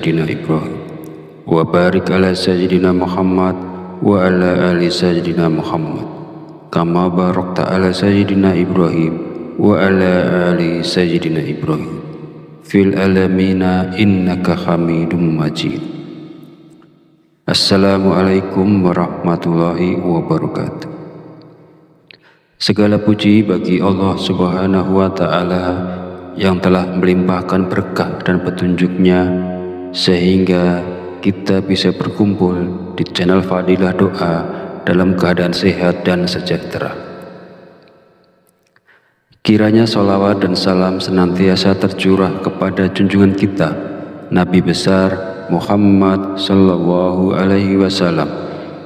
Sayyidina Ibrahim wa barik ala Sayyidina Muhammad wa ala ali Sayyidina Muhammad kama barakta ala Sayyidina Ibrahim wa ala ali Sayyidina Ibrahim fil alamina innaka hamidum majid. Assalamualaikum warahmatullahi wabarakatuh. Segala puji bagi Allah Subhanahu wa ta'ala yang telah melimpahkan berkah dan petunjuknya sehingga kita bisa berkumpul di channel Fadilah Doa dalam keadaan sehat dan sejahtera. Kiranya sholawat dan salam senantiasa tercurah kepada junjungan kita Nabi besar Muhammad Sallallahu Alaihi Wasallam,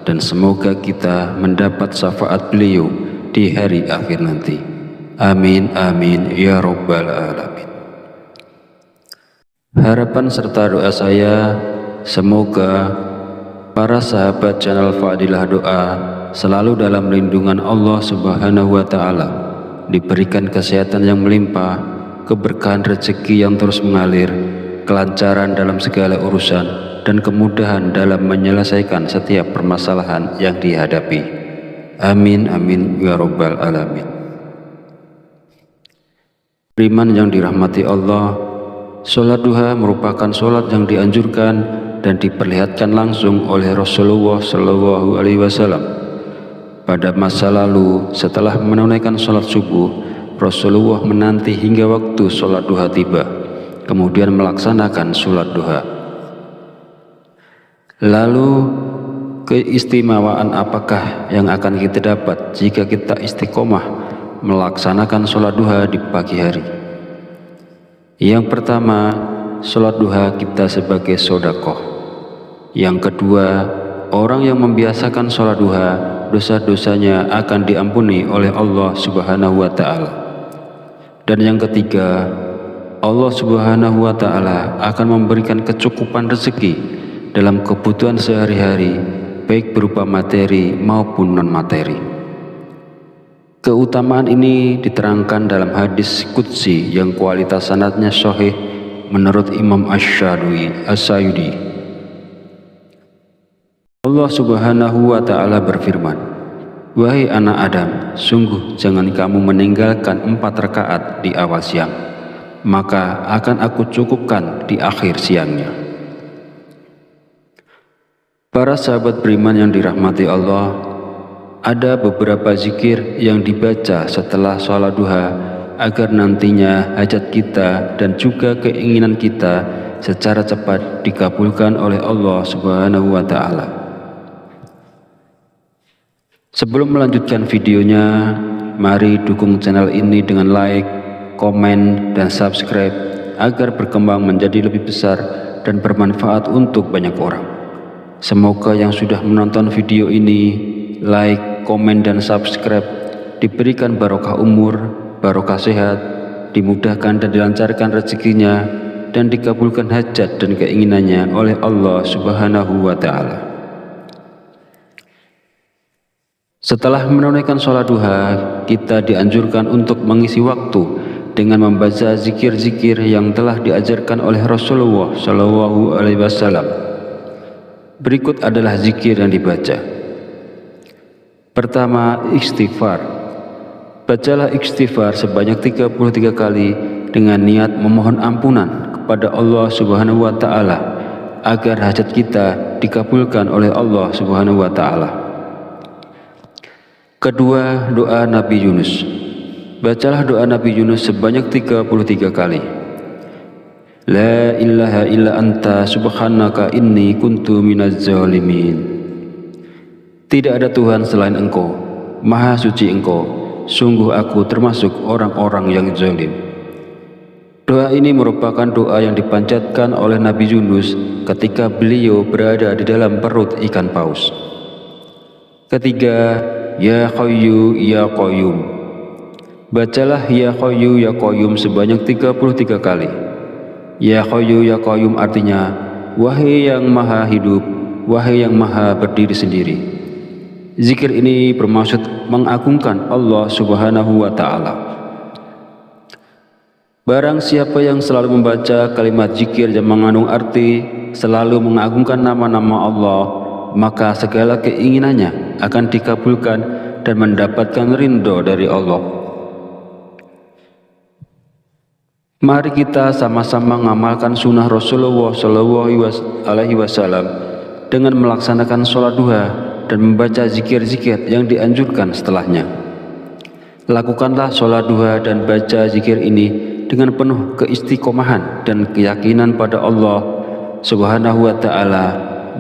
dan semoga kita mendapat syafaat beliau di hari akhir nanti. Amin amin ya rabbal alamin. Harapan serta doa saya, semoga para sahabat channel Fadilah Doa selalu dalam lindungan Allah Subhanahu wa ta'ala, diberikan kesehatan yang melimpah, keberkahan rezeki yang terus mengalir, kelancaran dalam segala urusan, dan kemudahan dalam menyelesaikan setiap permasalahan yang dihadapi. Amin amin ya rabbal alamin. Beriman yang dirahmati Allah, sholat duha merupakan sholat yang dianjurkan dan diperlihatkan langsung oleh Rasulullah Shallallahu Alaihi Wasallam. Pada masa lalu, setelah menunaikan sholat subuh, Rasulullah menanti hingga waktu sholat duha tiba, kemudian melaksanakan sholat duha. Lalu, keistimewaan apakah yang akan kita dapat jika kita istiqomah melaksanakan sholat duha di pagi hari? Yang pertama, sholat duha kita sebagai sodakoh. Yang kedua, orang yang membiasakan sholat duha, dosa-dosanya akan diampuni oleh Allah Subhanahu wa ta'ala. Dan yang ketiga, Allah Subhanahu wa ta'ala akan memberikan kecukupan rezeki dalam kebutuhan sehari-hari, baik berupa materi maupun non-materi. Keutamaan ini diterangkan dalam hadis qudsi yang kualitas sanadnya sahih menurut Imam Asy-Syayudi. Allah Subhanahu wa ta'ala berfirman, "Wahai anak Adam, sungguh jangan kamu meninggalkan 4 rakaat di awal siang, maka akan aku cukupkan di akhir siangnya." Para sahabat beriman yang dirahmati Allah, ada beberapa zikir yang dibaca setelah sholat duha agar nantinya hajat kita dan juga keinginan kita secara cepat dikabulkan oleh Allah Subhanahu wa ta'ala. Sebelum melanjutkan videonya, mari dukung channel ini dengan like, komen, dan subscribe agar berkembang menjadi lebih besar dan bermanfaat untuk banyak orang. Semoga yang sudah menonton video ini, like, komen, dan subscribe diberikan barokah umur, barokah sehat, dimudahkan dan dilancarkan rezekinya, dan dikabulkan hajat dan keinginannya oleh Allah Subhanahu wa ta'ala. Setelah menunaikan sholat duha, kita dianjurkan untuk mengisi waktu dengan membaca zikir-zikir yang telah diajarkan oleh Rasulullah Shallallahu Alaihi Wasallam. Berikut adalah zikir yang dibaca. Pertama, istighfar. Bacalah istighfar sebanyak 33 kali dengan niat memohon ampunan kepada Allah Subhanahu wa ta'ala agar hajat kita dikabulkan oleh Allah Subhanahu wa ta'ala. Kedua, doa Nabi Yunus. Bacalah doa Nabi Yunus sebanyak 33 kali. La ilaha illa anta subhanaka inni kuntu minaz zalimin. Tidak ada Tuhan selain Engkau, Maha Suci Engkau, sungguh aku termasuk orang-orang yang zalim. Doa ini merupakan doa yang dipanjatkan oleh Nabi Yunus ketika beliau berada di dalam perut ikan paus. Ketiga, Ya Hayyu Ya Qayyum. Bacalah Ya Hayyu Ya Qayyum sebanyak 33 kali. Ya Hayyu Ya Qayyum artinya, wahai yang maha hidup, wahai yang maha berdiri sendiri. Zikir ini bermaksud mengagungkan Allah Subhanahu wa ta'ala. Barang siapa yang selalu membaca kalimat zikir yang mengandung arti selalu mengagungkan nama-nama Allah, maka segala keinginannya akan dikabulkan dan mendapatkan ridho dari Allah. Mari kita sama-sama mengamalkan sunnah Rasulullah SAW dengan melaksanakan sholat duha dan membaca zikir-zikir yang dianjurkan setelahnya. Lakukanlah sholat duha dan baca zikir ini dengan penuh keistiqomahan dan keyakinan pada Allah Subhanahu wa Ta'ala,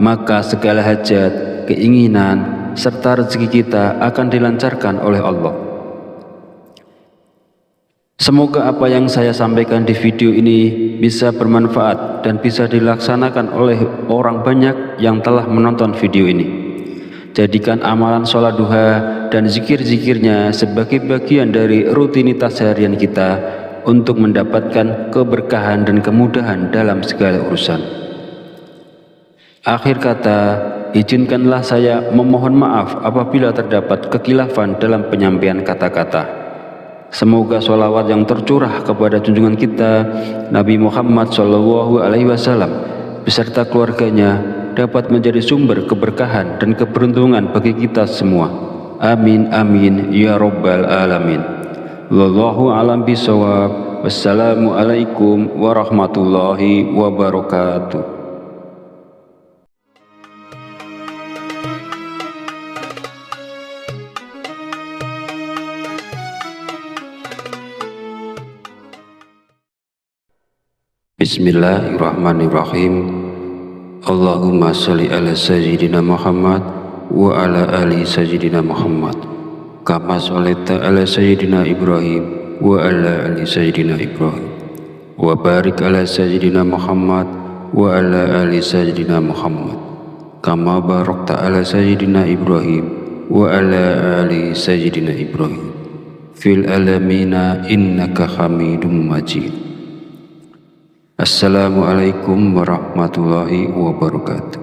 maka segala hajat, keinginan, serta rezeki kita akan dilancarkan oleh Allah. Semoga apa yang saya sampaikan di video ini bisa bermanfaat dan bisa dilaksanakan oleh orang banyak yang telah menonton video ini. Jadikan amalan sholat duha dan zikir-zikirnya sebagai bagian dari rutinitas harian kita untuk mendapatkan keberkahan dan kemudahan dalam segala urusan. Akhir kata, izinkanlah saya memohon maaf apabila terdapat kekhilafan dalam penyampaian kata-kata. Semoga sholawat yang tercurah kepada junjungan kita Nabi Muhammad SAW beserta keluarganya dapat menjadi sumber keberkahan dan keberuntungan bagi kita semua. Amin amin ya rabbal alamin. Wallahu a'lam bishawab. Wassalamualaikum warahmatullahi wabarakatuh. Bismillahirrahmanirrahim. Allahumma sholli ala sayyidina Muhammad wa ala ali sayyidina Muhammad kama sholaita ala sayyidina Ibrahim wa ala ali sayyidina Ibrahim wa barik ala sayyidina Muhammad wa ala ali sayyidina Muhammad kama barakta ala sayyidina Ibrahim wa ala ali sayyidina Ibrahim fil alamina innaka hamidum majid. Assalamualaikum warahmatullahi wabarakatuh.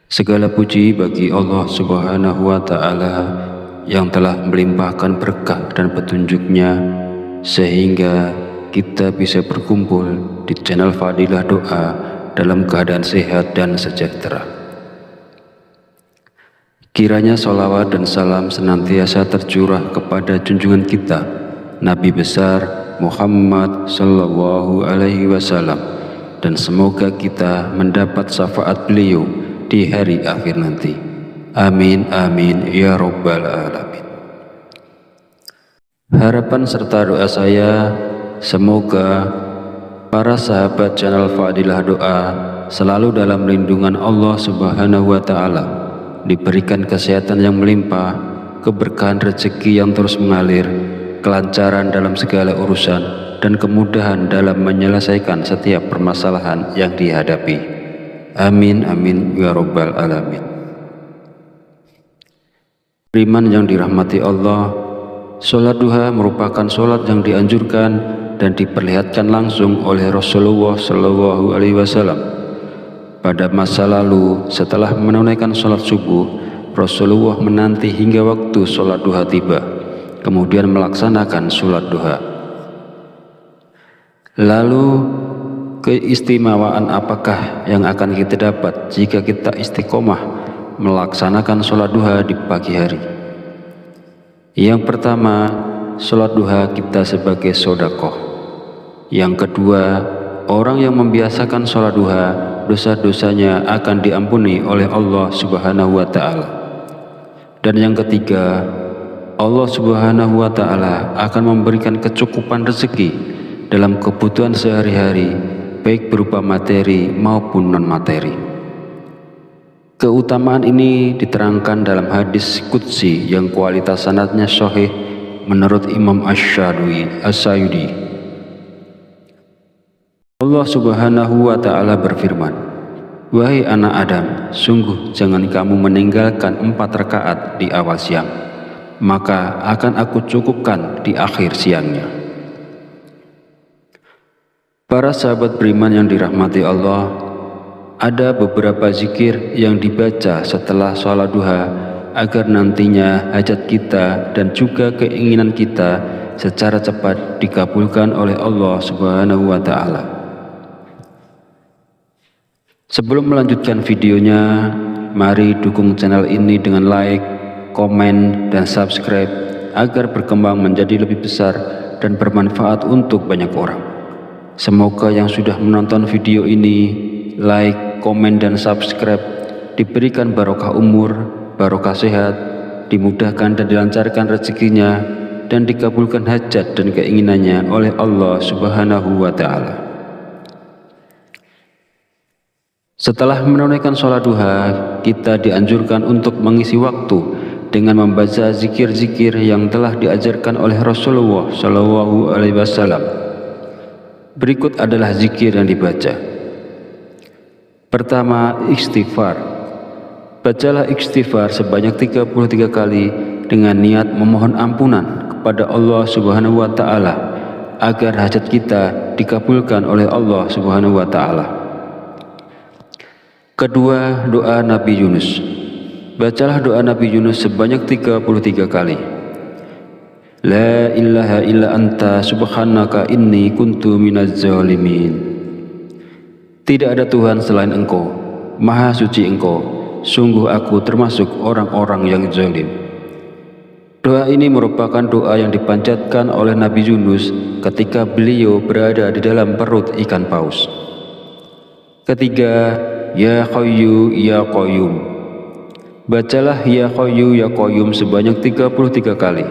Segala puji bagi Allah Subhanahu wa Ta'ala yang telah melimpahkan berkah dan petunjuknya sehingga kita bisa berkumpul di channel Fadilah Doa dalam keadaan sehat dan sejahtera. Kiranya sholawat dan salam senantiasa tercurah kepada junjungan kita Nabi besar Muhammad sallallahu alaihi wasallam, dan semoga kita mendapat syafaat beliau di hari akhir nanti. Amin amin ya rabbal alamin. Harapan serta doa saya, semoga para sahabat channel Fadilah Doa selalu dalam lindungan Allah Subhanahu wa Ta'ala, diberikan kesehatan yang melimpah, keberkahan rezeki yang terus mengalir, kelancaran dalam segala urusan, dan kemudahan dalam menyelesaikan setiap permasalahan yang dihadapi. Amin amin ya rabbal alamin. Beriman yang dirahmati Allah, sholat duha merupakan sholat yang dianjurkan dan diperlihatkan langsung oleh Rasulullah SAW. Pada masa lalu, setelah menunaikan sholat subuh, Rasulullah menanti hingga waktu sholat duha tiba, kemudian melaksanakan sholat duha. Lalu keistimewaan apakah yang akan kita dapat jika kita istiqomah melaksanakan sholat duha di pagi hari? Yang pertama, sholat duha kita sebagai sedekah. Yang kedua, orang yang membiasakan sholat duha, dosa-dosanya akan diampuni oleh Allah Subhanahu wa Ta'ala. Dan yang ketiga, Allah Subhanahu wa Ta'ala akan memberikan kecukupan rezeki dalam kebutuhan sehari-hari, baik berupa materi maupun non-materi. Keutamaan ini diterangkan dalam hadis qudsi yang kualitas sanadnya sahih menurut Imam Asy-Syayudi. Allah Subhanahu wa Ta'ala berfirman, "Wahai anak Adam, sungguh jangan kamu meninggalkan 4 rakaat di awal siang, maka akan aku cukupkan di akhir siangnya." Para sahabat beriman yang dirahmati Allah, ada beberapa zikir yang dibaca setelah sholat duha agar nantinya hajat kita dan juga keinginan kita secara cepat dikabulkan oleh Allah Subhanahu wa Ta'ala. Sebelum melanjutkan videonya, mari dukung channel ini dengan like, komen, dan subscribe agar berkembang menjadi lebih besar dan bermanfaat untuk banyak orang. Semoga yang sudah menonton video ini, like, komen, dan subscribe diberikan barokah umur, barokah sehat, dimudahkan dan dilancarkan rezekinya, dan dikabulkan hajat dan keinginannya oleh Allah Subhanahu wa Ta'ala. Setelah menunaikan sholat duha, kita dianjurkan untuk mengisi waktu dengan membaca zikir-zikir yang telah diajarkan oleh Rasulullah Shallallahu Alaihi Wasallam. Berikut adalah zikir yang dibaca. Pertama, istighfar. Bacalah istighfar sebanyak 33 kali dengan niat memohon ampunan kepada Allah Subhanahu wa Ta'ala agar hajat kita dikabulkan oleh Allah Subhanahu wa Ta'ala. Kedua, doa Nabi Yunus. Bacalah doa Nabi Yunus sebanyak 33 kali. La ilaha illa anta subhanaka inni kuntu minaz zalimin. Tidak ada Tuhan selain Engkau, Maha suci Engkau, sungguh aku termasuk orang-orang yang zalim. Doa ini merupakan doa yang dipanjatkan oleh Nabi Yunus ketika beliau berada di dalam perut ikan paus. Ketiga, Ya Hayyu Ya Qayyum. Bacalah Ya Hayyu Ya Qayyum sebanyak 33 kali.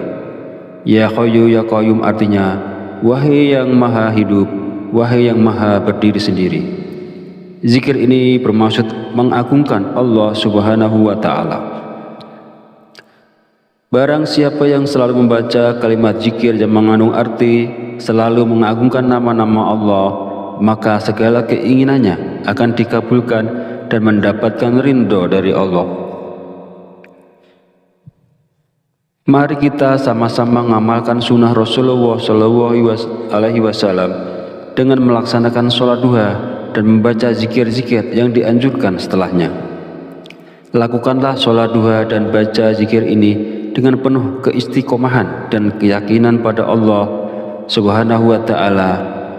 Ya Hayyu Ya Qayyum artinya, wahai yang maha hidup, wahai yang maha berdiri sendiri. Zikir ini bermaksud mengagungkan Allah Subhanahu wa Ta'ala. Barang siapa yang selalu membaca kalimat zikir yang mengandung arti selalu mengagungkan nama-nama Allah, maka segala keinginannya akan dikabulkan dan mendapatkan ridho dari Allah. Mari kita sama-sama mengamalkan sunnah Rasulullah SAW dengan melaksanakan sholat duha dan membaca zikir-zikir yang dianjurkan setelahnya. Lakukanlah sholat duha dan baca zikir ini dengan penuh keistiqomahan dan keyakinan pada Allah Subhanahu wa Ta'ala,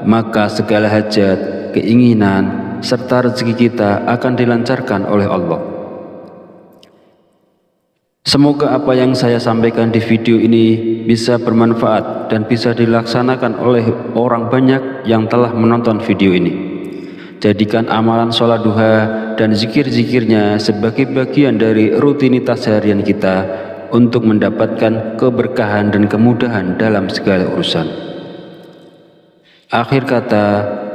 maka segala hajat, keinginan, serta rezeki kita akan dilancarkan oleh Allah. Semoga apa yang saya sampaikan di video ini bisa bermanfaat dan bisa dilaksanakan oleh orang banyak yang telah menonton video ini. Jadikan amalan sholat duha dan zikir-zikirnya sebagai bagian dari rutinitas harian kita untuk mendapatkan keberkahan dan kemudahan dalam segala urusan. Akhir kata,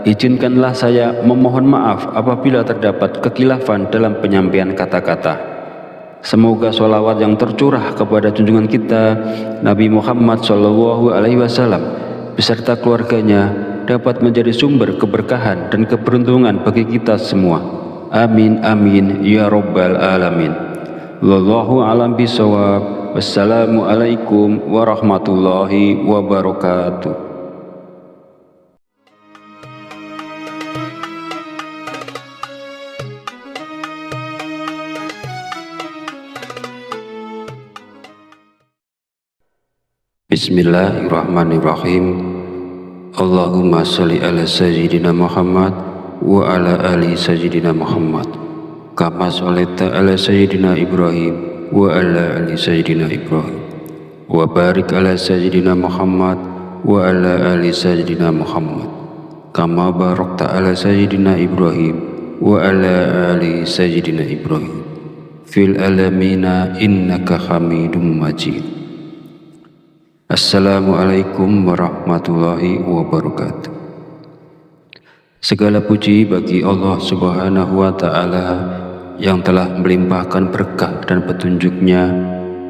izinkanlah saya memohon maaf apabila terdapat kekhilafan dalam penyampaian kata-kata. Semoga sholawat yang tercurah kepada junjungan kita Nabi Muhammad SAW beserta keluarganya dapat menjadi sumber keberkahan dan keberuntungan bagi kita semua. Amin amin ya rabbal alamin. Wallahu a'lam bishawab. Wassalamualaikum warahmatullahi wabarakatuh. Bismillahirrahmanirrahim. Allahumma sholli ala sayyidina Muhammad wa ala ali sayyidina Muhammad kama sholaita ala sayyidina Ibrahim wa ala ali sayyidina Ibrahim wa barik ala sayyidina Muhammad wa ala ali sayyidina Muhammad kama barakta ala sayyidina Ibrahim wa ala ali sayyidina Ibrahim fil alamina innaka Hamidum Majid. Assalamualaikum warahmatullahi wabarakatuh. Segala puji bagi Allah Subhanahu wa Ta'ala yang telah melimpahkan berkah dan petunjuknya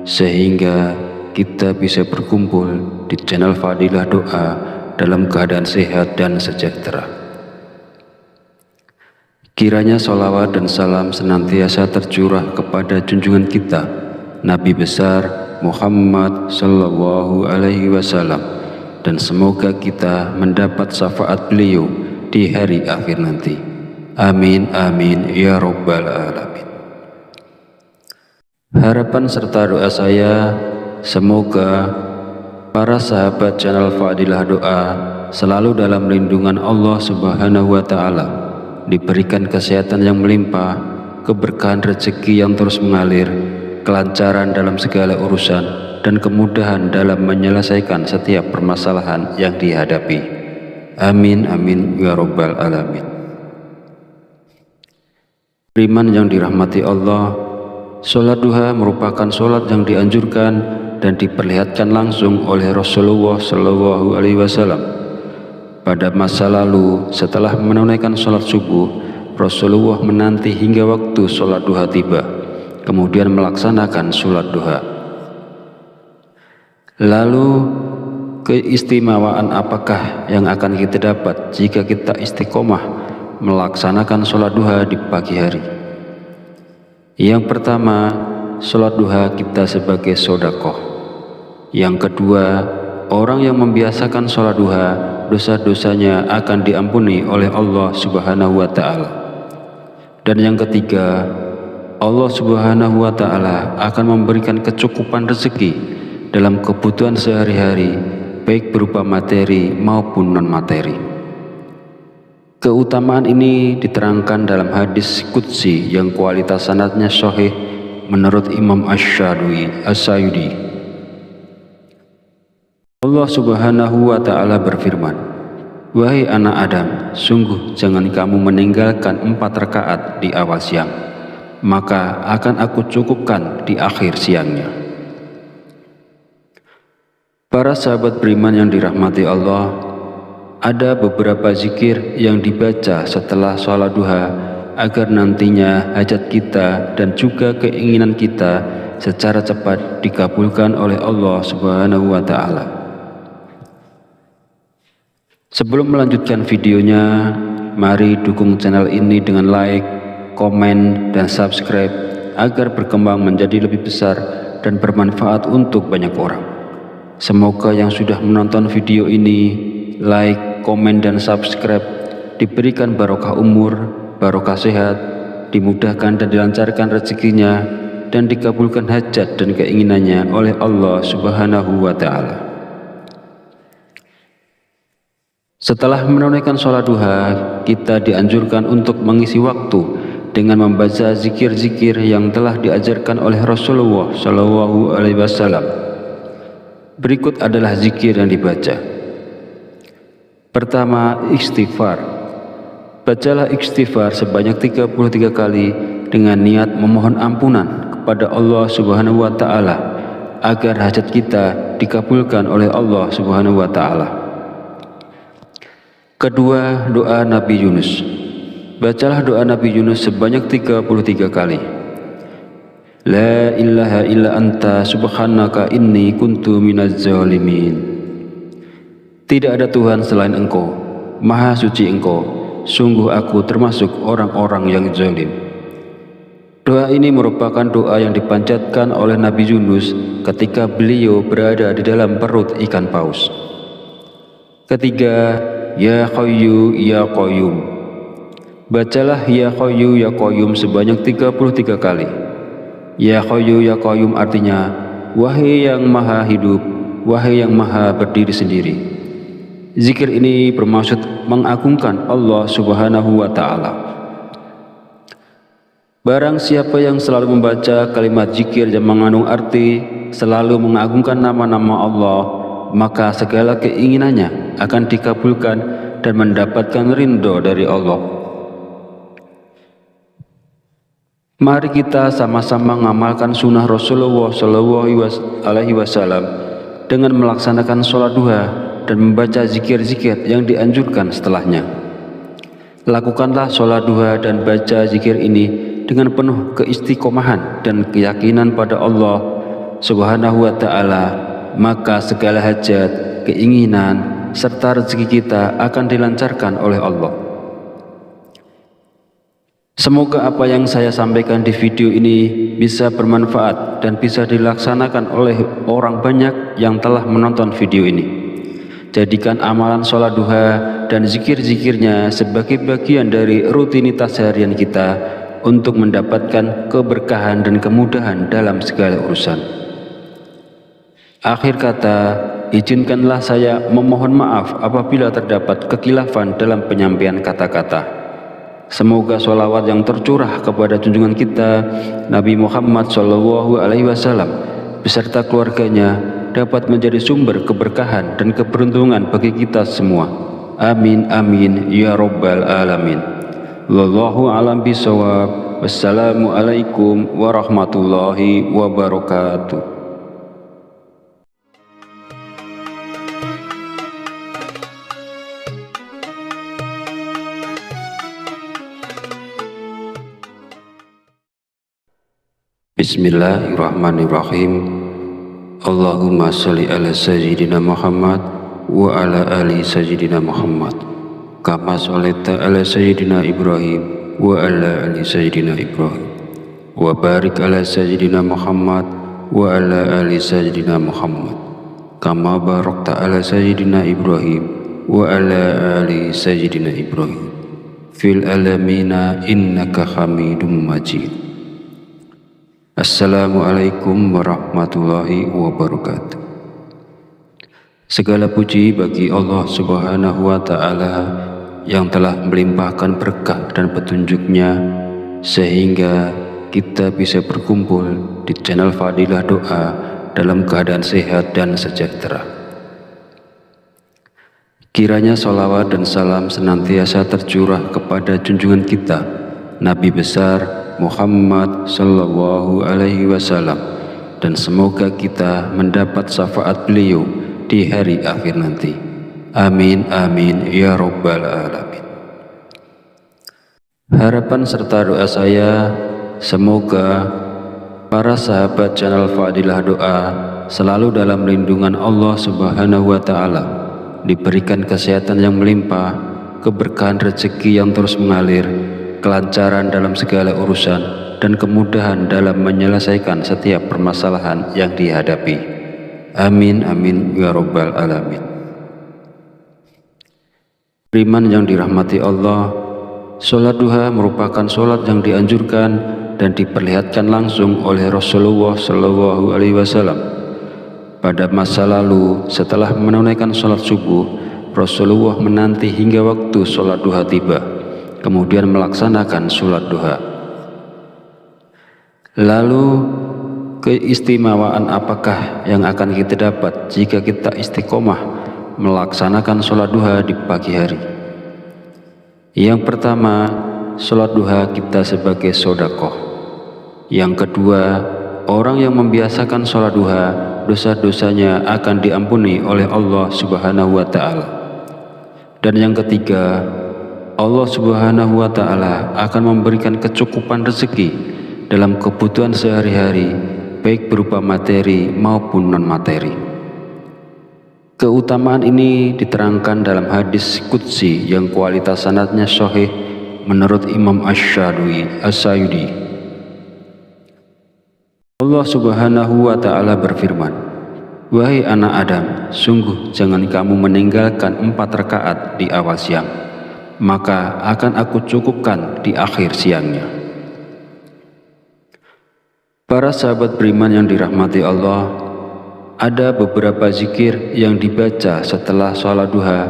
sehingga kita bisa berkumpul di channel Fadilah Doa dalam keadaan sehat dan sejahtera. Kiranya sholawat dan salam senantiasa tercurah kepada junjungan kita Nabi besar Muhammad Sallallahu Alaihi Wasallam, dan semoga kita mendapat syafaat beliau di hari akhir nanti. Amin amin ya rabbal alamin. Harapan serta doa saya, semoga para sahabat channel Fadilah Doa selalu dalam lindungan Allah Subhanahu wa Ta'ala, diberikan kesehatan yang melimpah, keberkahan rezeki yang terus mengalir, kelancaran dalam segala urusan, dan kemudahan dalam menyelesaikan setiap permasalahan yang dihadapi. Amin amin ya rabbal alamin. Beriman yang dirahmati Allah, sholat duha merupakan sholat yang dianjurkan dan diperlihatkan langsung oleh Rasulullah Shallallahu Alaihi Wasallam. Pada masa lalu, setelah menunaikan sholat subuh, Rasulullah menanti hingga waktu sholat duha tiba, kemudian melaksanakan sholat duha. Lalu, keistimewaan apakah yang akan kita dapat jika kita istiqomah melaksanakan sholat duha di pagi hari? Yang pertama, sholat duha kita sebagai sodakoh. Yang kedua, orang yang membiasakan sholat duha, dosa-dosanya akan diampuni oleh Allah Subhanahu wa Ta'ala. Dan yang ketiga, Allah Subhanahu wa Ta'ala akan memberikan kecukupan rezeki dalam kebutuhan sehari-hari, baik berupa materi maupun non-materi. Keutamaan ini diterangkan dalam hadis qudsi yang kualitas sanadnya sahih menurut Imam Asy-Syadili. Allah Subhanahu wa Ta'ala berfirman, "Wahai anak Adam, sungguh jangan kamu meninggalkan 4 rakaat di awal siang, maka akan aku cukupkan di akhir siangnya." Para sahabat beriman yang dirahmati Allah, ada beberapa zikir yang dibaca setelah sholat duha agar nantinya hajat kita dan juga keinginan kita secara cepat dikabulkan oleh Allah Subhanahu wa Ta'ala. Sebelum melanjutkan videonya, mari dukung channel ini dengan like, komen, dan subscribe agar berkembang menjadi lebih besar dan bermanfaat untuk banyak orang. Semoga yang sudah menonton video ini, like, komen, dan subscribe diberikan barokah umur, barokah sehat, dimudahkan dan dilancarkan rezekinya, dan dikabulkan hajat dan keinginannya oleh Allah Subhanahu wa Ta'ala. Setelah menunaikan sholat duha, kita dianjurkan untuk mengisi waktu dengan membaca zikir-zikir yang telah diajarkan oleh Rasulullah Shallallahu Alaihi Wasallam. Berikut adalah zikir yang dibaca. Pertama, istighfar. Bacalah istighfar sebanyak 33 kali dengan niat memohon ampunan kepada Allah Subhanahu wa Ta'ala agar hajat kita dikabulkan oleh Allah Subhanahu wa Ta'ala. Kedua, doa Nabi Yunus. Bacalah doa Nabi Yunus sebanyak 33 kali. La ilaha illa anta subhanaka inni kuntu minaz zalimin. Tidak ada Tuhan selain Engkau, Maha suci Engkau, sungguh aku termasuk orang-orang yang zalim. Doa ini merupakan doa yang dipanjatkan oleh Nabi Yunus ketika beliau berada di dalam perut ikan paus. Ketiga, Ya Hayyu Ya Qayyum. Bacalah Ya Hayyu Ya Qayyum sebanyak 33 kali. Ya Hayyu Ya Qayyum artinya, wahai yang maha hidup, wahai yang maha berdiri sendiri. Zikir ini bermaksud mengagungkan Allah Subhanahu wa Ta'ala. Barang siapa yang selalu membaca kalimat zikir yang mengandung arti selalu mengagungkan nama-nama Allah, maka segala keinginannya akan dikabulkan dan mendapatkan ridho dari Allah. Mari kita sama-sama mengamalkan sunnah Rasulullah Shallallahu Alaihi Wasallam dengan melaksanakan sholat duha dan membaca zikir-zikir yang dianjurkan setelahnya. Lakukanlah sholat duha dan baca zikir ini dengan penuh keistiqomahan dan keyakinan pada Allah Subhanahu wa Ta'ala, maka segala hajat, keinginan, serta rezeki kita akan dilancarkan oleh Allah. Semoga apa yang saya sampaikan di video ini bisa bermanfaat dan bisa dilaksanakan oleh orang banyak yang telah menonton video ini. Jadikan amalan sholat duha dan zikir-zikirnya sebagai bagian dari rutinitas harian kita untuk mendapatkan keberkahan dan kemudahan dalam segala urusan. Akhir kata, izinkanlah saya memohon maaf apabila terdapat kekhilafan dalam penyampaian kata-kata. Semoga sholawat yang tercurah kepada junjungan kita Nabi Muhammad SAW beserta keluarganya dapat menjadi sumber keberkahan dan keberuntungan bagi kita semua. Amin amin ya rabbal alamin. Wallahu a'lam bishawab. Wassalamualaikum warahmatullahi wabarakatuh. Bismillahirrahmanirrahim. Allahumma sholli ala sayyidina Muhammad wa ala ali sayyidina Muhammad kama sholaita ala sayyidina Ibrahim wa ala ali sayyidina Ibrahim wa barik ala sayyidina Muhammad wa ala ali sayyidina Muhammad kama barakta ala sayyidina Ibrahim wa ala ali sayyidina Ibrahim fil alamina innaka hamidum majid. Assalamualaikum warahmatullahi wabarakatuh. Segala puji bagi Allah Subhanahu wa Ta'ala yang telah melimpahkan berkah dan petunjuknya sehingga kita bisa berkumpul di channel Fadilah Doa dalam keadaan sehat dan sejahtera. Kiranya sholawat dan salam senantiasa tercurah kepada junjungan kita Nabi besar Muhammad sallallahu alaihi wasallam, dan semoga kita mendapat syafaat beliau di hari akhir nanti. Amin amin ya rabbal alamin. Harapan serta doa saya, semoga para sahabat channel Fadilah Doa selalu dalam lindungan Allah Subhanahu wa Ta'ala, diberikan kesehatan yang melimpah, keberkahan rezeki yang terus mengalir, kelancaran dalam segala urusan, dan kemudahan dalam menyelesaikan setiap permasalahan yang dihadapi. Amin amin ya rabbal alamin. Beriman yang dirahmati Allah, sholat duha merupakan sholat yang dianjurkan dan diperlihatkan langsung oleh Rasulullah Shallallahu Alaihi Wasallam. Pada masa lalu, setelah menunaikan sholat subuh, Rasulullah menanti hingga waktu sholat duha tiba, kemudian melaksanakan sholat duha. Lalu keistimewaan apakah yang akan kita dapat jika kita istiqomah melaksanakan sholat duha di pagi hari? Yang pertama, sholat duha kita sebagai sodakoh. Yang kedua, orang yang membiasakan sholat duha, dosa-dosanya akan diampuni oleh Allah Subhanahu wa Ta'ala. Dan yang ketiga, Allah Subhanahu wa Ta'ala akan memberikan kecukupan rezeki dalam kebutuhan sehari-hari, baik berupa materi maupun non-materi. Keutamaan ini diterangkan dalam hadis qudsi yang kualitas sanadnya sahih menurut Imam Asy-Syadili. Allah Subhanahu wa Ta'ala berfirman, "Wahai anak Adam, sungguh jangan kamu meninggalkan 4 rakaat di awal siang, maka akan aku cukupkan di akhir siangnya." Para sahabat beriman yang dirahmati Allah, ada beberapa zikir yang dibaca setelah sholat duha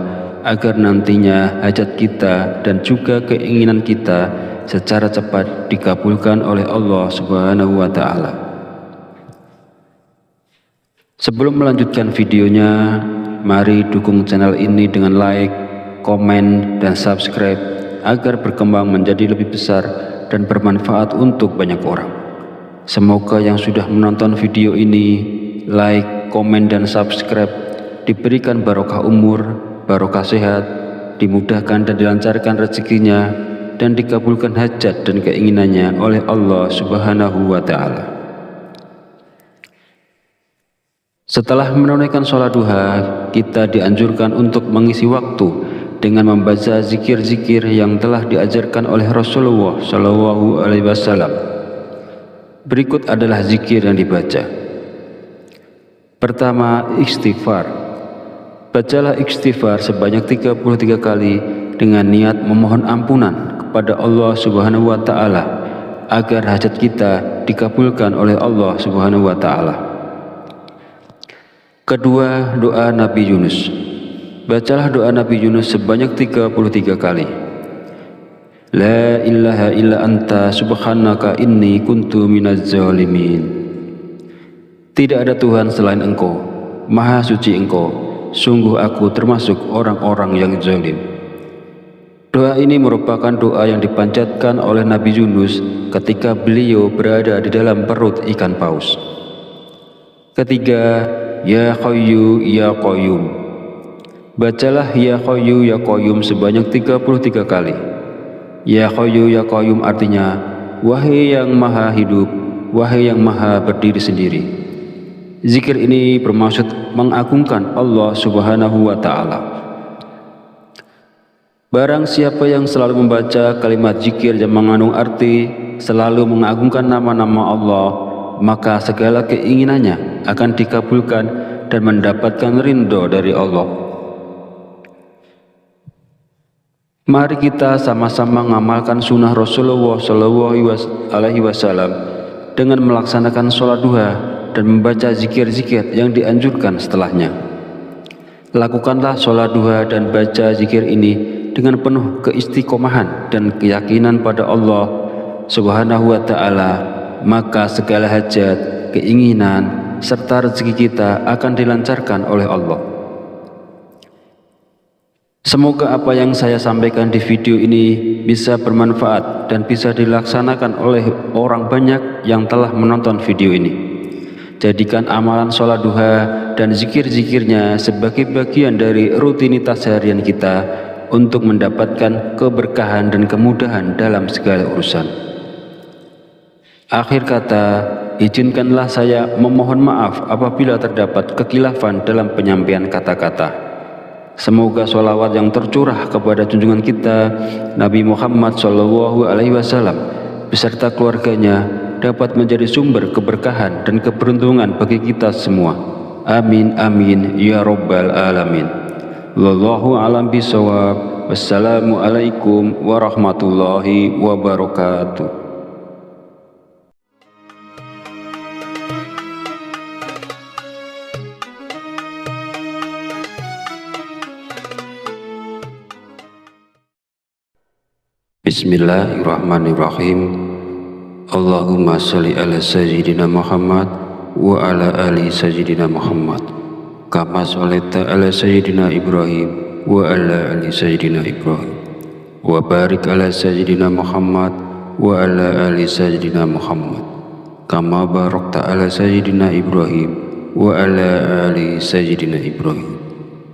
agar nantinya hajat kita dan juga keinginan kita secara cepat dikabulkan oleh Allah Subhanahu wa Ta'ala. Sebelum melanjutkan videonya, mari dukung channel ini dengan like, komen, dan subscribe agar berkembang menjadi lebih besar dan bermanfaat untuk banyak orang. Semoga yang sudah menonton video ini, like, komen, dan subscribe diberikan barokah umur, barokah sehat, dimudahkan dan dilancarkan rezekinya, dan dikabulkan hajat dan keinginannya oleh Allah Subhanahu wa Ta'ala. Setelah menunaikan sholat duha, kita dianjurkan untuk mengisi waktu dengan membaca zikir-zikir yang telah diajarkan oleh Rasulullah Shallallahu Alaihi Wasallam. Berikut adalah zikir yang dibaca. Pertama, istighfar. Bacalah istighfar sebanyak 33 kali dengan niat memohon ampunan kepada Allah Subhanahu wa Ta'ala agar hajat kita dikabulkan oleh Allah Subhanahu wa Ta'ala. Kedua, doa Nabi Yunus. Bacalah doa Nabi Yunus sebanyak 33 kali. La ilaha illa anta subhanaka inni kuntu minaz zalimin. Tidak ada Tuhan selain Engkau, Maha Suci Engkau, sungguh aku termasuk orang-orang yang zalim. Doa ini merupakan doa yang dipanjatkan oleh Nabi Yunus ketika beliau berada di dalam perut ikan paus. Ketiga, Ya Hayyu Ya Qayyum. Bacalah Ya Hayyu Ya Qayyum sebanyak 33 kali. Ya Hayyu Ya Qayyum artinya, wahai yang maha hidup, wahai yang maha berdiri sendiri. Zikir ini bermaksud mengagungkan Allah Subhanahu wa Ta'ala. Barang siapa yang selalu membaca kalimat zikir yang mengandung arti selalu mengagungkan nama-nama Allah, maka segala keinginannya akan dikabulkan dan mendapatkan ridho dari Allah. Mari kita sama-sama mengamalkan sunnah Rasulullah SAW dengan melaksanakan sholat duha dan membaca zikir-zikir yang dianjurkan setelahnya. Lakukanlah sholat duha dan baca zikir ini dengan penuh keistiqomahan dan keyakinan pada Allah Subhanahu wa Ta'ala, maka segala hajat, keinginan, serta rezeki kita akan dilancarkan oleh Allah. Semoga apa yang saya sampaikan di video ini bisa bermanfaat dan bisa dilaksanakan oleh orang banyak yang telah menonton video ini. Jadikan amalan sholat duha dan zikir-zikirnya sebagai bagian dari rutinitas harian kita untuk mendapatkan keberkahan dan kemudahan dalam segala urusan. Akhir kata, izinkanlah saya memohon maaf apabila terdapat kekhilafan dalam penyampaian kata-kata. Semoga sholawat yang tercurah kepada junjungan kita Nabi Muhammad SAW beserta keluarganya dapat menjadi sumber keberkahan dan keberuntungan bagi kita semua. Amin amin ya rabbal alamin. Wallahu a'lam bishawab. Wassalamualaikum warahmatullahi wabarakatuh. Bismillahirrahmanirrahim. Allahumma sholli ala sayyidina Muhammad wa ala ali sayyidina Muhammad kama sholaita ala sayyidina Ibrahim wa ala ali sayyidina Ibrahim wa barik ala sayyidina Muhammad wa ala ali sayyidina Muhammad kama barakta ala sayyidina Ibrahim wa ala ali sayyidina Ibrahim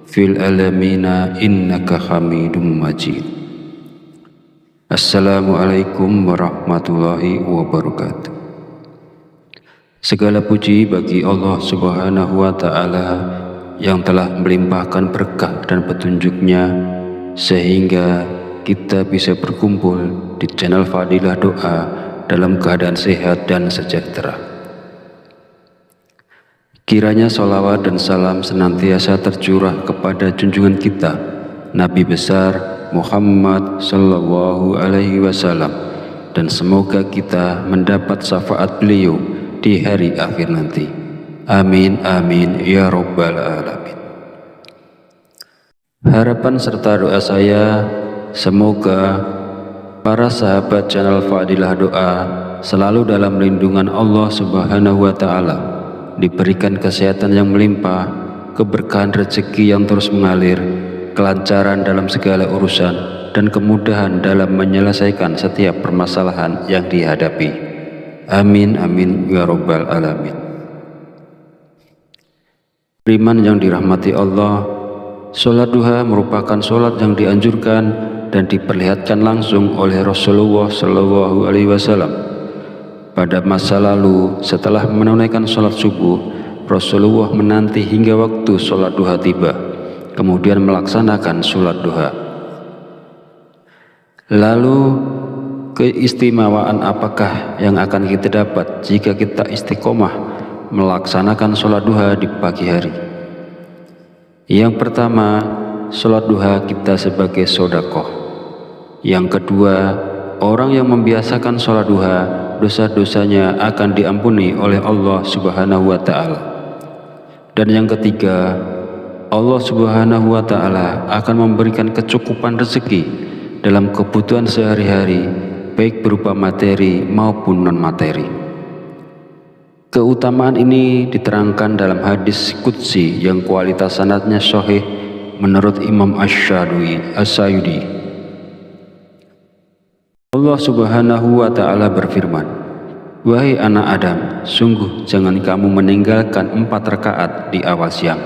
fil alamina innaka Hamidum Majid. Assalamualaikum warahmatullahi wabarakatuh. Segala puji bagi Allah Subhanahu wa Ta'ala yang telah melimpahkan berkah dan petunjuknya sehingga kita bisa berkumpul di channel Fadilah Doa dalam keadaan sehat dan sejahtera. Kiranya sholawat dan salam senantiasa tercurah kepada junjungan kita Nabi besar Muhammad sallallahu alaihi wasallam, dan semoga kita mendapat syafaat beliau di hari akhir nanti. Amin amin ya rabbal alamin. Harapan serta doa saya, semoga para sahabat channel Fadilah Doa selalu dalam lindungan Allah Subhanahu wa Ta'ala, diberikan kesehatan yang melimpah, keberkahan rezeki yang terus mengalir, kelancaran dalam segala urusan, dan kemudahan dalam menyelesaikan setiap permasalahan yang dihadapi. Amin amin ya rabbal alamin. Beriman yang dirahmati Allah, sholat duha merupakan sholat yang dianjurkan dan diperlihatkan langsung oleh Rasulullah SAW. Pada masa lalu, setelah menunaikan sholat subuh, Rasulullah menanti hingga waktu sholat duha tiba, kemudian melaksanakan sholat duha. Lalu keistimewaan apakah yang akan kita dapat jika kita istiqomah melaksanakan sholat duha di pagi hari? Yang pertama, sholat duha kita sebagai sedekah. Yang kedua, orang yang membiasakan sholat duha, dosa-dosanya akan diampuni oleh Allah Subhanahu wa Ta'ala. Dan yang ketiga, Allah Subhanahu wa Ta'ala akan memberikan kecukupan rezeki dalam kebutuhan sehari-hari, baik berupa materi maupun non-materi. Keutamaan ini diterangkan dalam hadis qudsi yang kualitas sanadnya sahih menurut Imam Asy-Syayudi. Allah Subhanahu wa Ta'ala berfirman, "Wahai anak Adam, sungguh jangan kamu meninggalkan 4 rakaat di awal siang,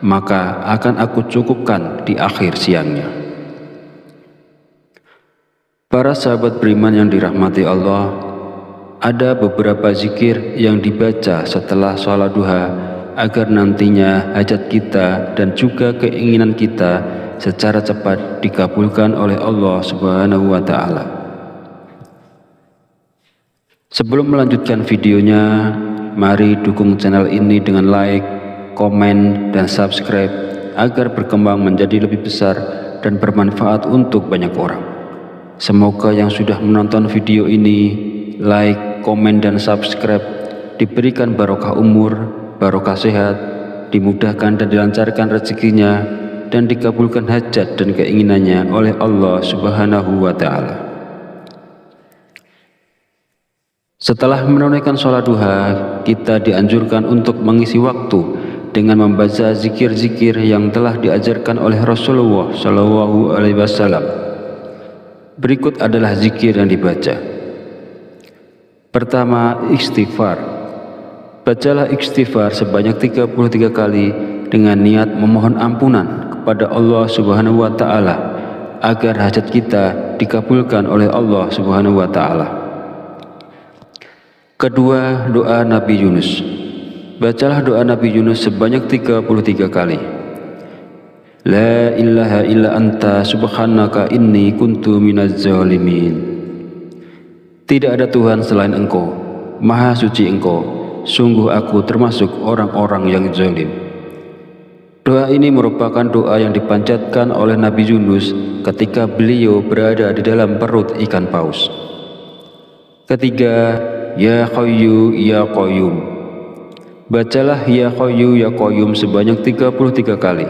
maka akan aku cukupkan di akhir siangnya." Para sahabat beriman yang dirahmati Allah, ada beberapa zikir yang dibaca setelah sholat duha agar nantinya hajat kita dan juga keinginan kita secara cepat dikabulkan oleh Allah Subhanahu wa Ta'ala. Sebelum melanjutkan videonya, mari dukung channel ini dengan like, komen, dan subscribe agar berkembang menjadi lebih besar dan bermanfaat untuk banyak orang. Semoga yang sudah menonton video ini, like, komen, dan subscribe diberikan barokah umur, barokah sehat, dimudahkan dan dilancarkan rezekinya, dan dikabulkan hajat dan keinginannya oleh Allah Subhanahu wa Ta'ala. Setelah menunaikan sholat duha, kita dianjurkan untuk mengisi waktu dengan membaca zikir-zikir yang telah diajarkan oleh Rasulullah SAW. Berikut adalah zikir yang dibaca. Pertama, istighfar. Bacalah istighfar sebanyak 33 kali dengan niat memohon ampunan kepada Allah Subhanahu wa Ta'ala agar hajat kita dikabulkan oleh Allah Subhanahu wa Ta'ala. Kedua, doa Nabi Yunus. Bacalah doa Nabi Yunus sebanyak 33 kali. La ilaha illa anta subhanaka inni kuntu minaz zalimin. Tidak ada Tuhan selain Engkau, Maha suci Engkau, sungguh aku termasuk orang-orang yang zalim. Doa ini merupakan doa yang dipanjatkan oleh Nabi Yunus ketika beliau berada di dalam perut ikan paus. Ketiga, Ya Hayyu Ya Qayyum. Bacalah Ya Hayyu Ya Qayyum sebanyak 33 kali.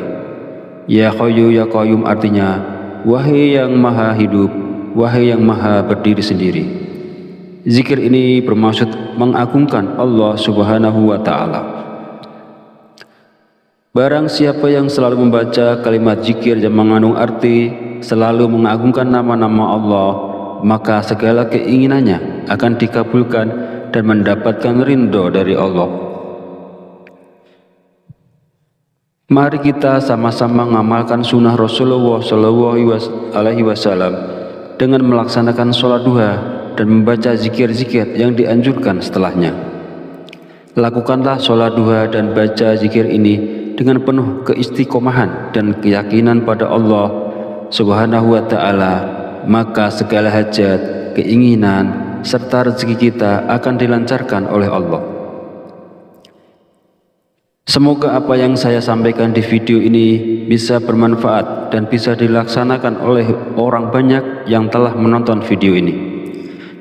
Ya Hayyu Ya Qayyum artinya, wahai yang maha hidup, wahai yang maha berdiri sendiri. Zikir ini bermaksud mengagungkan Allah Subhanahu wa Ta'ala. Barang siapa yang selalu membaca kalimat zikir yang mengandung arti selalu mengagungkan nama-nama Allah, maka segala keinginannya akan dikabulkan dan mendapatkan ridho dari Allah. Mari kita sama-sama mengamalkan sunnah Rasulullah SAW dengan melaksanakan sholat duha dan membaca zikir-zikir yang dianjurkan setelahnya. Lakukanlah sholat duha dan baca zikir ini dengan penuh keistiqomahan dan keyakinan pada Allah Subhanahu wa Ta'ala, maka segala hajat, keinginan, serta rezeki kita akan dilancarkan oleh Allah. Semoga apa yang saya sampaikan di video ini bisa bermanfaat dan bisa dilaksanakan oleh orang banyak yang telah menonton video ini.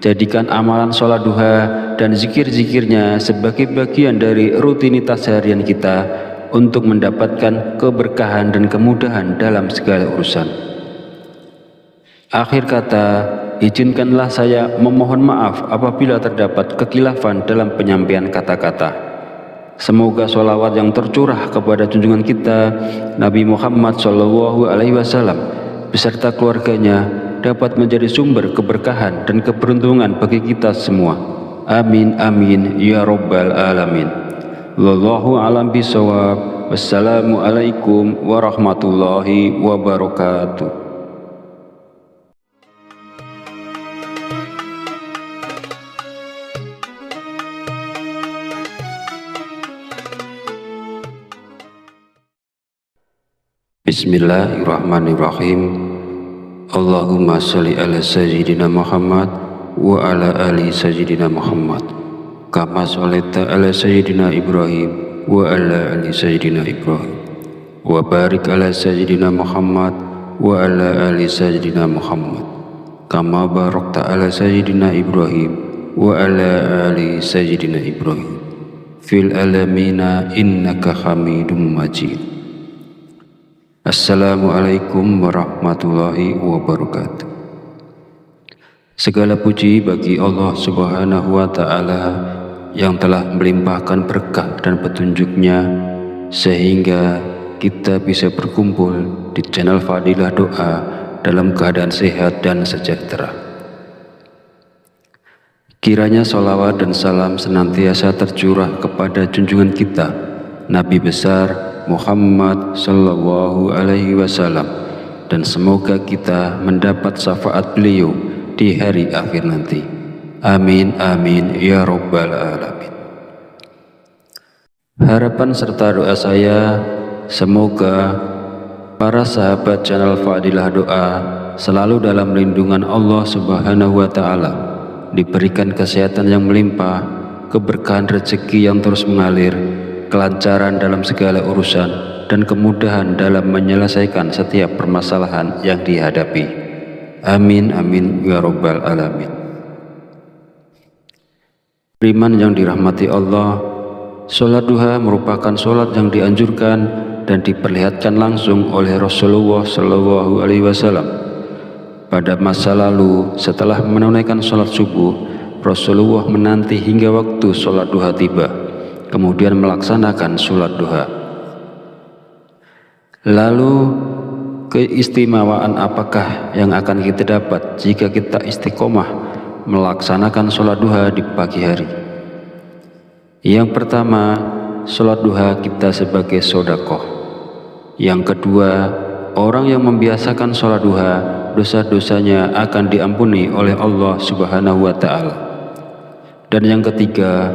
Jadikan amalan sholat duha dan zikir-zikirnya sebagai bagian dari rutinitas harian kita untuk mendapatkan keberkahan dan kemudahan dalam segala urusan. Akhir kata, izinkanlah saya memohon maaf apabila terdapat kekhilafan dalam penyampaian kata-kata. Semoga sholawat yang tercurah kepada junjungan kita Nabi Muhammad SAW beserta keluarganya dapat menjadi sumber keberkahan dan keberuntungan bagi kita semua. Amin amin ya rabbal alamin. Wallahu a'lam bishawab. Wassalamualaikum warahmatullahi wabarakatuh. Bismillahirrahmanirrahim. Allahumma sholli ala sayyidina Muhammad wa ala ali sayyidina Muhammad kama sholaita ala sayyidina Ibrahim wa ala ali sayyidina Ibrahim wa barik ala sayyidina Muhammad wa ala ali sayyidina Muhammad kama barakta ala sayyidina Ibrahim wa ala ali sayyidina Ibrahim fil alamina innaka hamidum majid. Assalamualaikum warahmatullahi wabarakatuh. Segala puji bagi Allah Subhanahu wa Ta'ala yang telah melimpahkan berkah dan petunjuknya sehingga kita bisa berkumpul di channel Fadilah Doa dalam keadaan sehat dan sejahtera. Kiranya sholawat dan salam senantiasa tercurah kepada junjungan kita Nabi besar Muhammad Sallallahu Alaihi Wasallam, dan semoga kita mendapat syafaat beliau di hari akhir nanti. Amin amin ya rabbal alamin. Harapan serta doa saya, semoga para sahabat channel Fadilah Doa selalu dalam lindungan Allah Subhanahu wa Ta'ala, diberikan kesehatan yang melimpah, keberkahan rezeki yang terus mengalir, kelancaran dalam segala urusan, dan kemudahan dalam menyelesaikan setiap permasalahan yang dihadapi. Amin amin ya rabbal alamin. Beriman yang dirahmati Allah, sholat duha merupakan sholat yang dianjurkan dan diperlihatkan langsung oleh Rasulullah Shallallahu Alaihi Wasallam. Pada masa lalu, setelah menunaikan sholat subuh, Rasulullah menanti hingga waktu sholat duha tiba, kemudian melaksanakan sholat duha. Lalu, keistimewaan apakah yang akan kita dapat jika kita istiqomah melaksanakan sholat duha di pagi hari? Yang pertama, sholat duha kita sebagai sedekah. Yang kedua, orang yang membiasakan sholat duha, dosa-dosanya akan diampuni oleh Allah Subhanahu wa Ta'ala. Dan yang ketiga,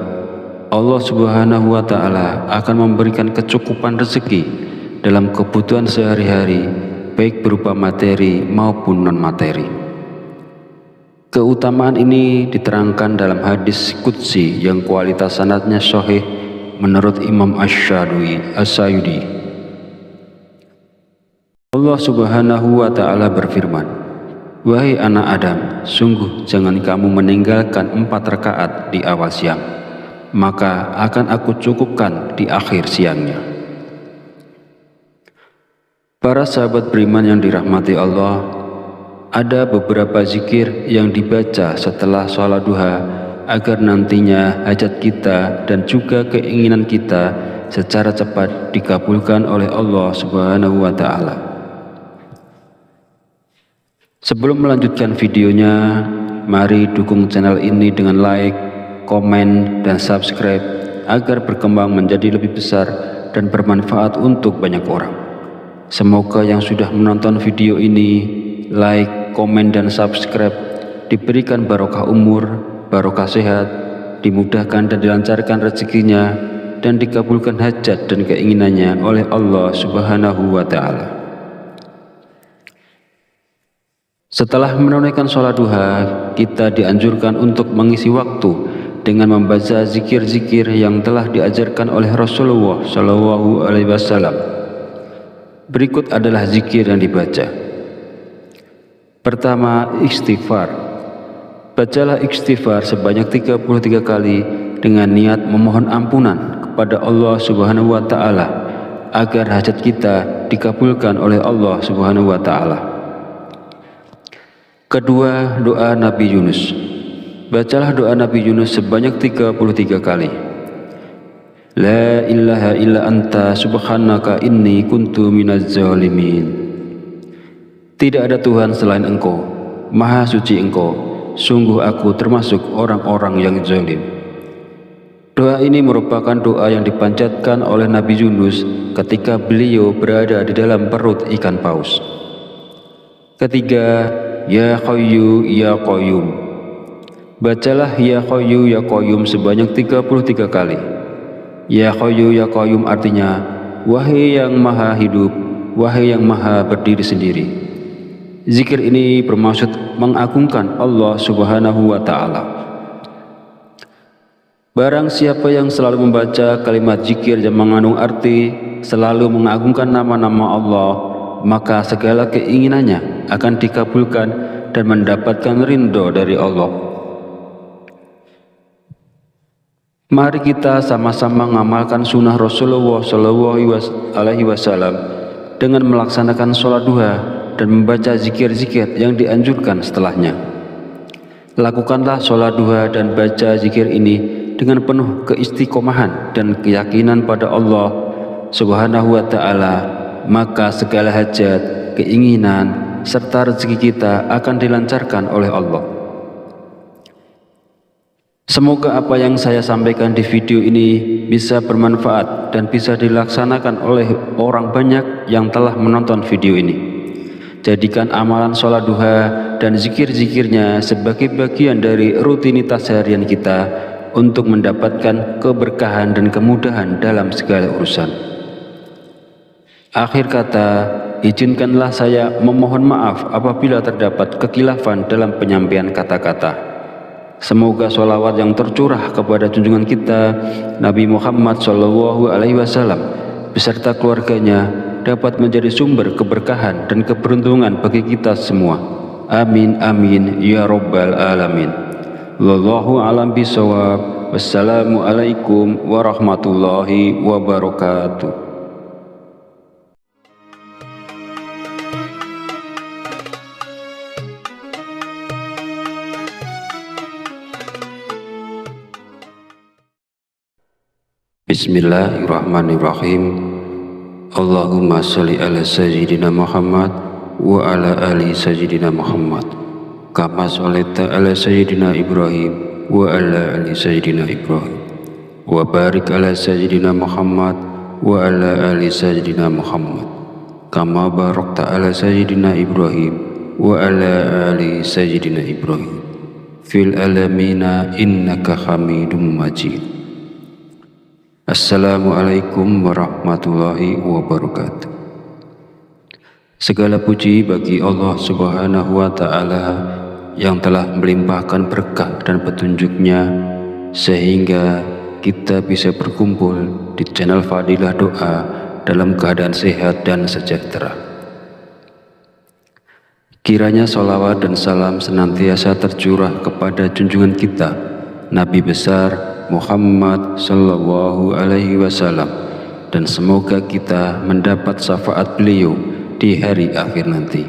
Allah Subhanahu wa Ta'ala akan memberikan kecukupan rezeki dalam kebutuhan sehari-hari, baik berupa materi maupun non-materi. Keutamaan ini diterangkan dalam hadis qudsi yang kualitas sanadnya sahih menurut Imam Asy-Syayudi. Allah Subhanahu wa Ta'ala berfirman, "Wahai anak Adam, sungguh jangan kamu meninggalkan 4 rakaat di awal siang, maka akan aku cukupkan di akhir siangnya." Para sahabat beriman yang dirahmati Allah, ada beberapa zikir yang dibaca setelah sholat duha agar nantinya hajat kita dan juga keinginan kita secara cepat dikabulkan oleh Allah Subhanahu wa Ta'ala. Sebelum melanjutkan videonya, mari dukung channel ini dengan like, komen, dan subscribe agar berkembang menjadi lebih besar dan bermanfaat untuk banyak orang. Semoga yang sudah menonton video ini, like, komen, dan subscribe diberikan barokah umur, barokah sehat, dimudahkan dan dilancarkan rezekinya, dan dikabulkan hajat dan keinginannya oleh Allah Subhanahu wa Ta'ala. Setelah menunaikan sholat duha, kita dianjurkan untuk mengisi waktu dengan membaca zikir-zikir yang telah diajarkan oleh Rasulullah Shallallahu Alaihi Wasallam. Berikut adalah zikir yang dibaca. Pertama, istighfar. Bacalah istighfar sebanyak 33 kali dengan niat memohon ampunan kepada Allah Subhanahu wa Ta'ala agar hajat kita dikabulkan oleh Allah Subhanahu wa Ta'ala. Kedua, doa Nabi Yunus. Bacalah doa Nabi Yunus sebanyak 33 kali. La ilaha illa anta subhanaka inni kuntu minaz zalimin. Tidak ada Tuhan selain Engkau, Maha Suci Engkau, sungguh aku termasuk orang-orang yang zalim. Doa ini merupakan doa yang dipanjatkan oleh Nabi Yunus ketika beliau berada di dalam perut ikan paus. Ketiga, Ya Hayyu Ya Qayyum. Bacalah Ya Hayyu Ya Qayyum sebanyak 33 kali. Ya Hayyu Ya Qayyum artinya, wahai yang maha hidup, wahai yang maha berdiri sendiri. Zikir ini bermaksud mengagungkan Allah Subhanahu wa Ta'ala. Barang siapa yang selalu membaca kalimat zikir yang mengandung arti selalu mengagungkan nama-nama Allah, maka segala keinginannya akan dikabulkan dan mendapatkan ridho dari Allah. Mari kita sama-sama mengamalkan sunnah Rasulullah Shallallahu Alaihi Wasallam dengan melaksanakan sholat duha dan membaca zikir-zikir yang dianjurkan setelahnya. Lakukanlah sholat duha dan baca zikir ini dengan penuh keistiqomahan dan keyakinan pada Allah Subhanahu wa Ta'ala, maka segala hajat, keinginan, serta rezeki kita akan dilancarkan oleh Allah. Semoga apa yang saya sampaikan di video ini bisa bermanfaat dan bisa dilaksanakan oleh orang banyak yang telah menonton video ini. Jadikan amalan sholat duha dan zikir-zikirnya sebagai bagian dari rutinitas harian kita untuk mendapatkan keberkahan dan kemudahan dalam segala urusan. Akhir kata, izinkanlah saya memohon maaf apabila terdapat kekhilafan dalam penyampaian kata-kata. Semoga sholawat yang tercurah kepada junjungan kita Nabi Muhammad SAW beserta keluarganya dapat menjadi sumber keberkahan dan keberuntungan bagi kita semua. Amin amin ya rabbal alamin. Wallahu a'lam bishawab. Wassalamualaikum warahmatullahi wabarakatuh. Bismillahirrahmanirrahim. Allahumma sholli ala sayyidina Muhammad wa ala ali sayyidina Muhammad kama sholaita ala sayyidina Ibrahim wa ala ali sayyidina Ibrahim wa barik ala sayyidina Muhammad wa ala ali sayyidina Muhammad kama barakta ala sayyidina Ibrahim wa ala ali sayyidina Ibrahim fil alamina innaka hamidum majid. Assalamualaikum warahmatullahi wabarakatuh. Segala puji bagi Allah Subhanahu wa Ta'ala yang telah melimpahkan berkah dan petunjuknya sehingga kita bisa berkumpul di channel Fadilah Doa dalam keadaan sehat dan sejahtera. Kiranya sholawat dan salam senantiasa tercurah kepada junjungan kita Nabi besar Muhammad sallallahu alaihi wasallam, dan semoga kita mendapat syafaat beliau di hari akhir nanti.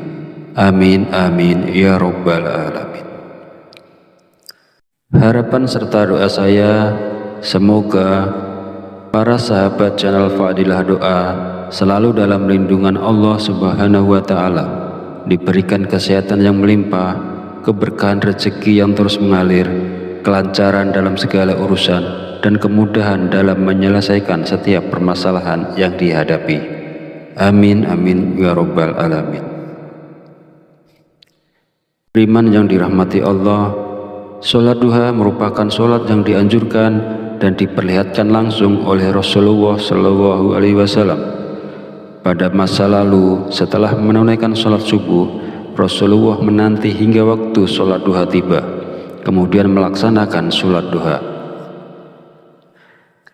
Amin amin ya rabbal alamin. Harapan serta doa saya, semoga para sahabat channel Fadilah Doa selalu dalam lindungan Allah Subhanahu wa Ta'ala, diberikan kesehatan yang melimpah, keberkahan rezeki yang terus mengalir, kelancaran dalam segala urusan, dan kemudahan dalam menyelesaikan setiap permasalahan yang dihadapi. Amin amin ya rabbal alamin. Beriman yang dirahmati Allah, sholat duha merupakan sholat yang dianjurkan dan diperlihatkan langsung oleh Rasulullah SAW. Pada masa lalu, setelah menunaikan sholat subuh, Rasulullah menanti hingga waktu sholat duha tiba, kemudian melaksanakan sholat duha.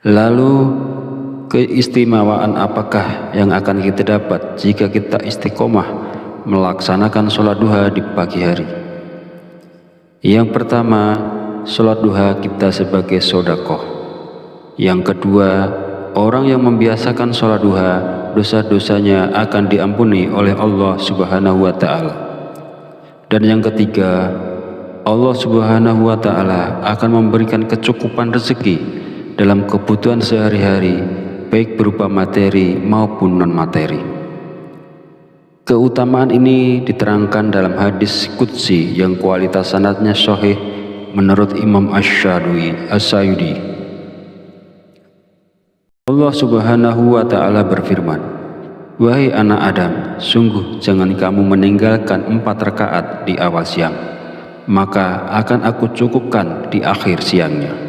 Lalu keistimewaan apakah yang akan kita dapat jika kita istiqomah melaksanakan sholat duha di pagi hari? Yang pertama, sholat duha kita sebagai sedekah. Yang kedua, orang yang membiasakan sholat duha, dosa-dosanya akan diampuni oleh Allah Subhanahu wa Ta'ala. Dan yang ketiga, Allah Subhanahu wa Ta'ala akan memberikan kecukupan rezeki dalam kebutuhan sehari-hari, baik berupa materi maupun non-materi. Keutamaan ini diterangkan dalam hadis qudsi yang kualitas sanadnya sahih menurut Imam Asy-Syayudi. Allah Subhanahu wa Ta'ala berfirman, "Wahai anak Adam, sungguh jangan kamu meninggalkan 4 rakaat di awal siang, maka akan aku cukupkan di akhir siangnya."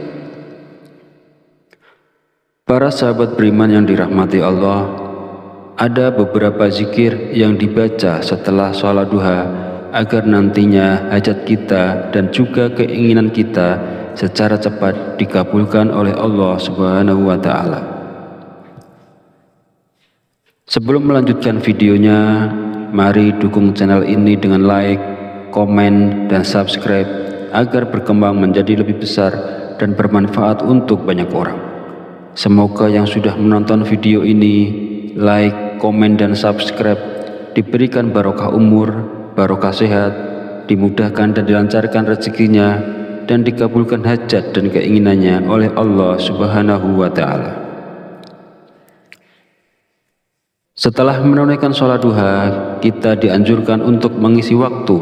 Para sahabat beriman yang dirahmati Allah, ada beberapa zikir yang dibaca setelah sholat duha agar nantinya hajat kita dan juga keinginan kita secara cepat dikabulkan oleh Allah Subhanahu wa Ta'ala. Sebelum melanjutkan videonya, mari dukung channel ini dengan like, komen, dan subscribe agar berkembang menjadi lebih besar dan bermanfaat untuk banyak orang. Semoga yang sudah menonton video ini, like, komen, dan subscribe diberikan barokah umur, barokah sehat, dimudahkan dan dilancarkan rezekinya, dan dikabulkan hajat dan keinginannya oleh Allah Subhanahu wa Ta'ala. Setelah menunaikan sholat duha, kita dianjurkan untuk mengisi waktu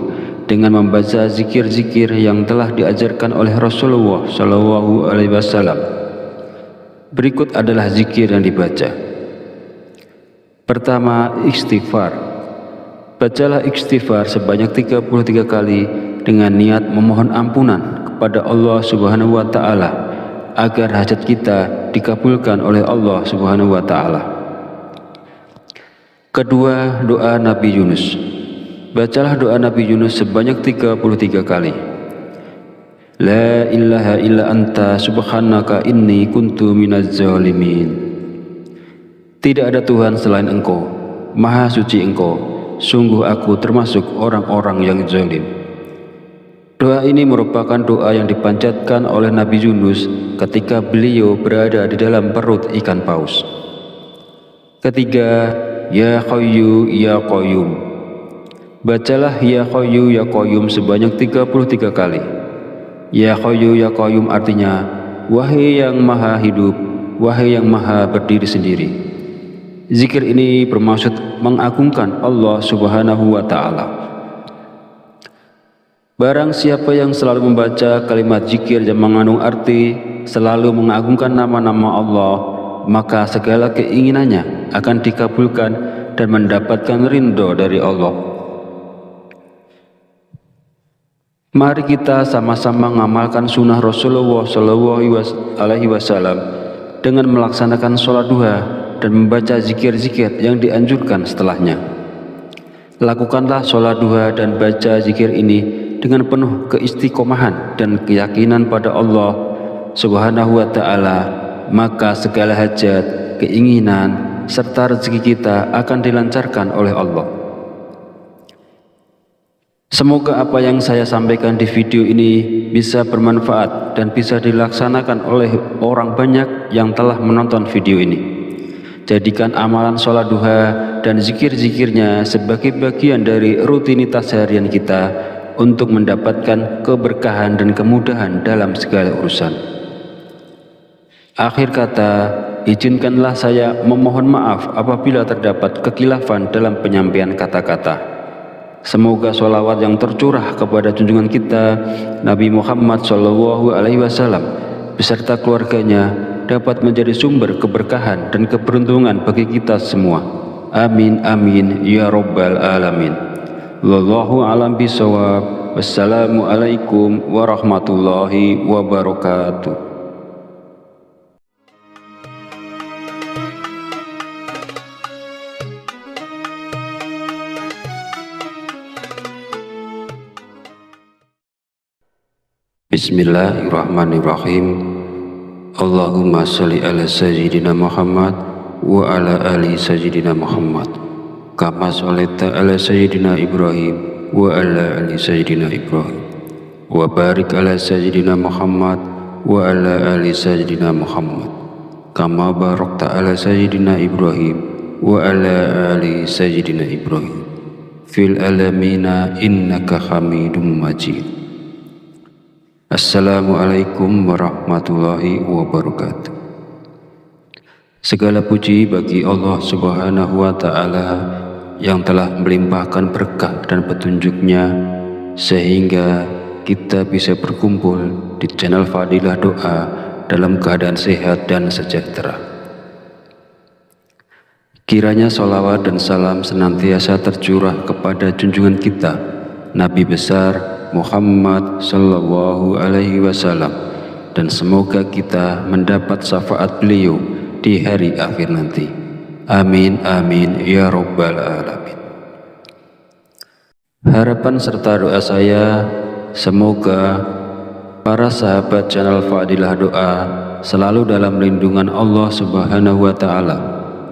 dengan membaca zikir-zikir yang telah diajarkan oleh Rasulullah Shallallahu Alaihi Wasallam. Berikut adalah zikir yang dibaca. Pertama, istighfar. Bacalah istighfar sebanyak 33 kali dengan niat memohon ampunan kepada Allah Subhanahu wa Ta'ala agar hajat kita dikabulkan oleh Allah Subhanahu wa Ta'ala. Kedua, doa Nabi Yunus. Bacalah doa Nabi Yunus sebanyak 33 kali. La ilaha illa anta subhanaka inni kuntu minaz zalimin. Tidak ada Tuhan selain Engkau, Maha suci Engkau, sungguh aku termasuk orang-orang yang zalim. Doa ini merupakan doa yang dipanjatkan oleh Nabi Yunus ketika beliau berada di dalam perut ikan paus. Ketiga, Ya Hayyu Ya Qayyum. Bacalah Ya Hayyu Ya Qayyum sebanyak 33 kali. Ya Hayyu Ya Qayyum artinya, wahai yang maha hidup, wahai yang maha berdiri sendiri. Zikir ini bermaksud mengagungkan Allah Subhanahu wa Ta'ala. Barang siapa yang selalu membaca kalimat zikir yang mengandung arti selalu mengagungkan nama-nama Allah, maka segala keinginannya akan dikabulkan dan mendapatkan ridho dari Allah. Mari kita sama-sama mengamalkan sunnah Rasulullah Shallallahu Alaihi Wasallam dengan melaksanakan sholat duha dan membaca zikir-zikir yang dianjurkan setelahnya. Lakukanlah sholat duha dan baca zikir ini dengan penuh keistiqomahan dan keyakinan pada Allah Subhanahu wa Ta'ala, maka segala hajat, keinginan, serta rezeki kita akan dilancarkan oleh Allah. Semoga apa yang saya sampaikan di video ini bisa bermanfaat dan bisa dilaksanakan oleh orang banyak yang telah menonton video ini. Jadikan amalan sholat duha dan zikir-zikirnya sebagai bagian dari rutinitas harian kita untuk mendapatkan keberkahan dan kemudahan dalam segala urusan. Akhir kata, izinkanlah saya memohon maaf apabila terdapat kekhilafan dalam penyampaian kata-kata. Semoga sholawat yang tercurah kepada junjungan kita Nabi Muhammad Shallallahu Alaihi Wasallam beserta keluarganya dapat menjadi sumber keberkahan dan keberuntungan bagi kita semua. Amin amin ya rabbal alamin. Wallahu a'lam bishawab. Wassalamualaikum warahmatullahi wabarakatuh. Bismillahirrahmanirrahim. Allahumma sholli ala sayyidina Muhammad wa ala ali sayyidina Muhammad kama sholaita ala sayyidina Ibrahim wa ala ali sayyidina Ibrahim wa barik ala sayyidina Muhammad wa ala ali sayyidina Muhammad kama barakta ala sayyidina Ibrahim wa ala ali sayyidina Ibrahim fil alamina innaka hamidum majid. Assalamualaikum warahmatullahi wabarakatuh. Segala puji bagi Allah Subhanahu wa Ta'ala yang telah melimpahkan berkah dan petunjuknya sehingga kita bisa berkumpul di channel Fadilah Doa dalam keadaan sehat dan sejahtera. Kiranya sholawat dan salam senantiasa tercurah kepada junjungan kita Nabi besar Muhammad Sallallahu Alaihi Wasallam, dan semoga kita mendapat syafaat beliau di hari akhir nanti. Amin amin ya rabbal alamin. Harapan serta doa saya, semoga para sahabat channel Fadilah Doa selalu dalam lindungan Allah Subhanahu wa Ta'ala,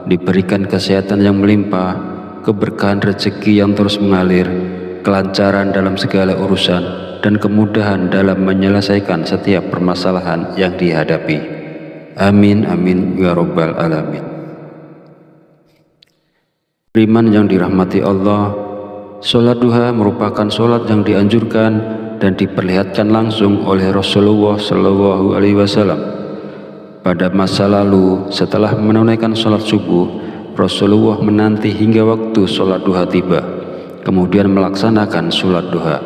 diberikan kesehatan yang melimpah, keberkahan rezeki yang terus mengalir, kelancaran dalam segala urusan, dan kemudahan dalam menyelesaikan setiap permasalahan yang dihadapi. Amin amin ya rabbal alamin. Beriman yang dirahmati Allah, Sholat duha merupakan sholat yang dianjurkan dan diperlihatkan langsung oleh Rasulullah SAW. Pada masa lalu, setelah menunaikan sholat subuh, Rasulullah menanti hingga waktu sholat duha tiba, kemudian melaksanakan sholat duha.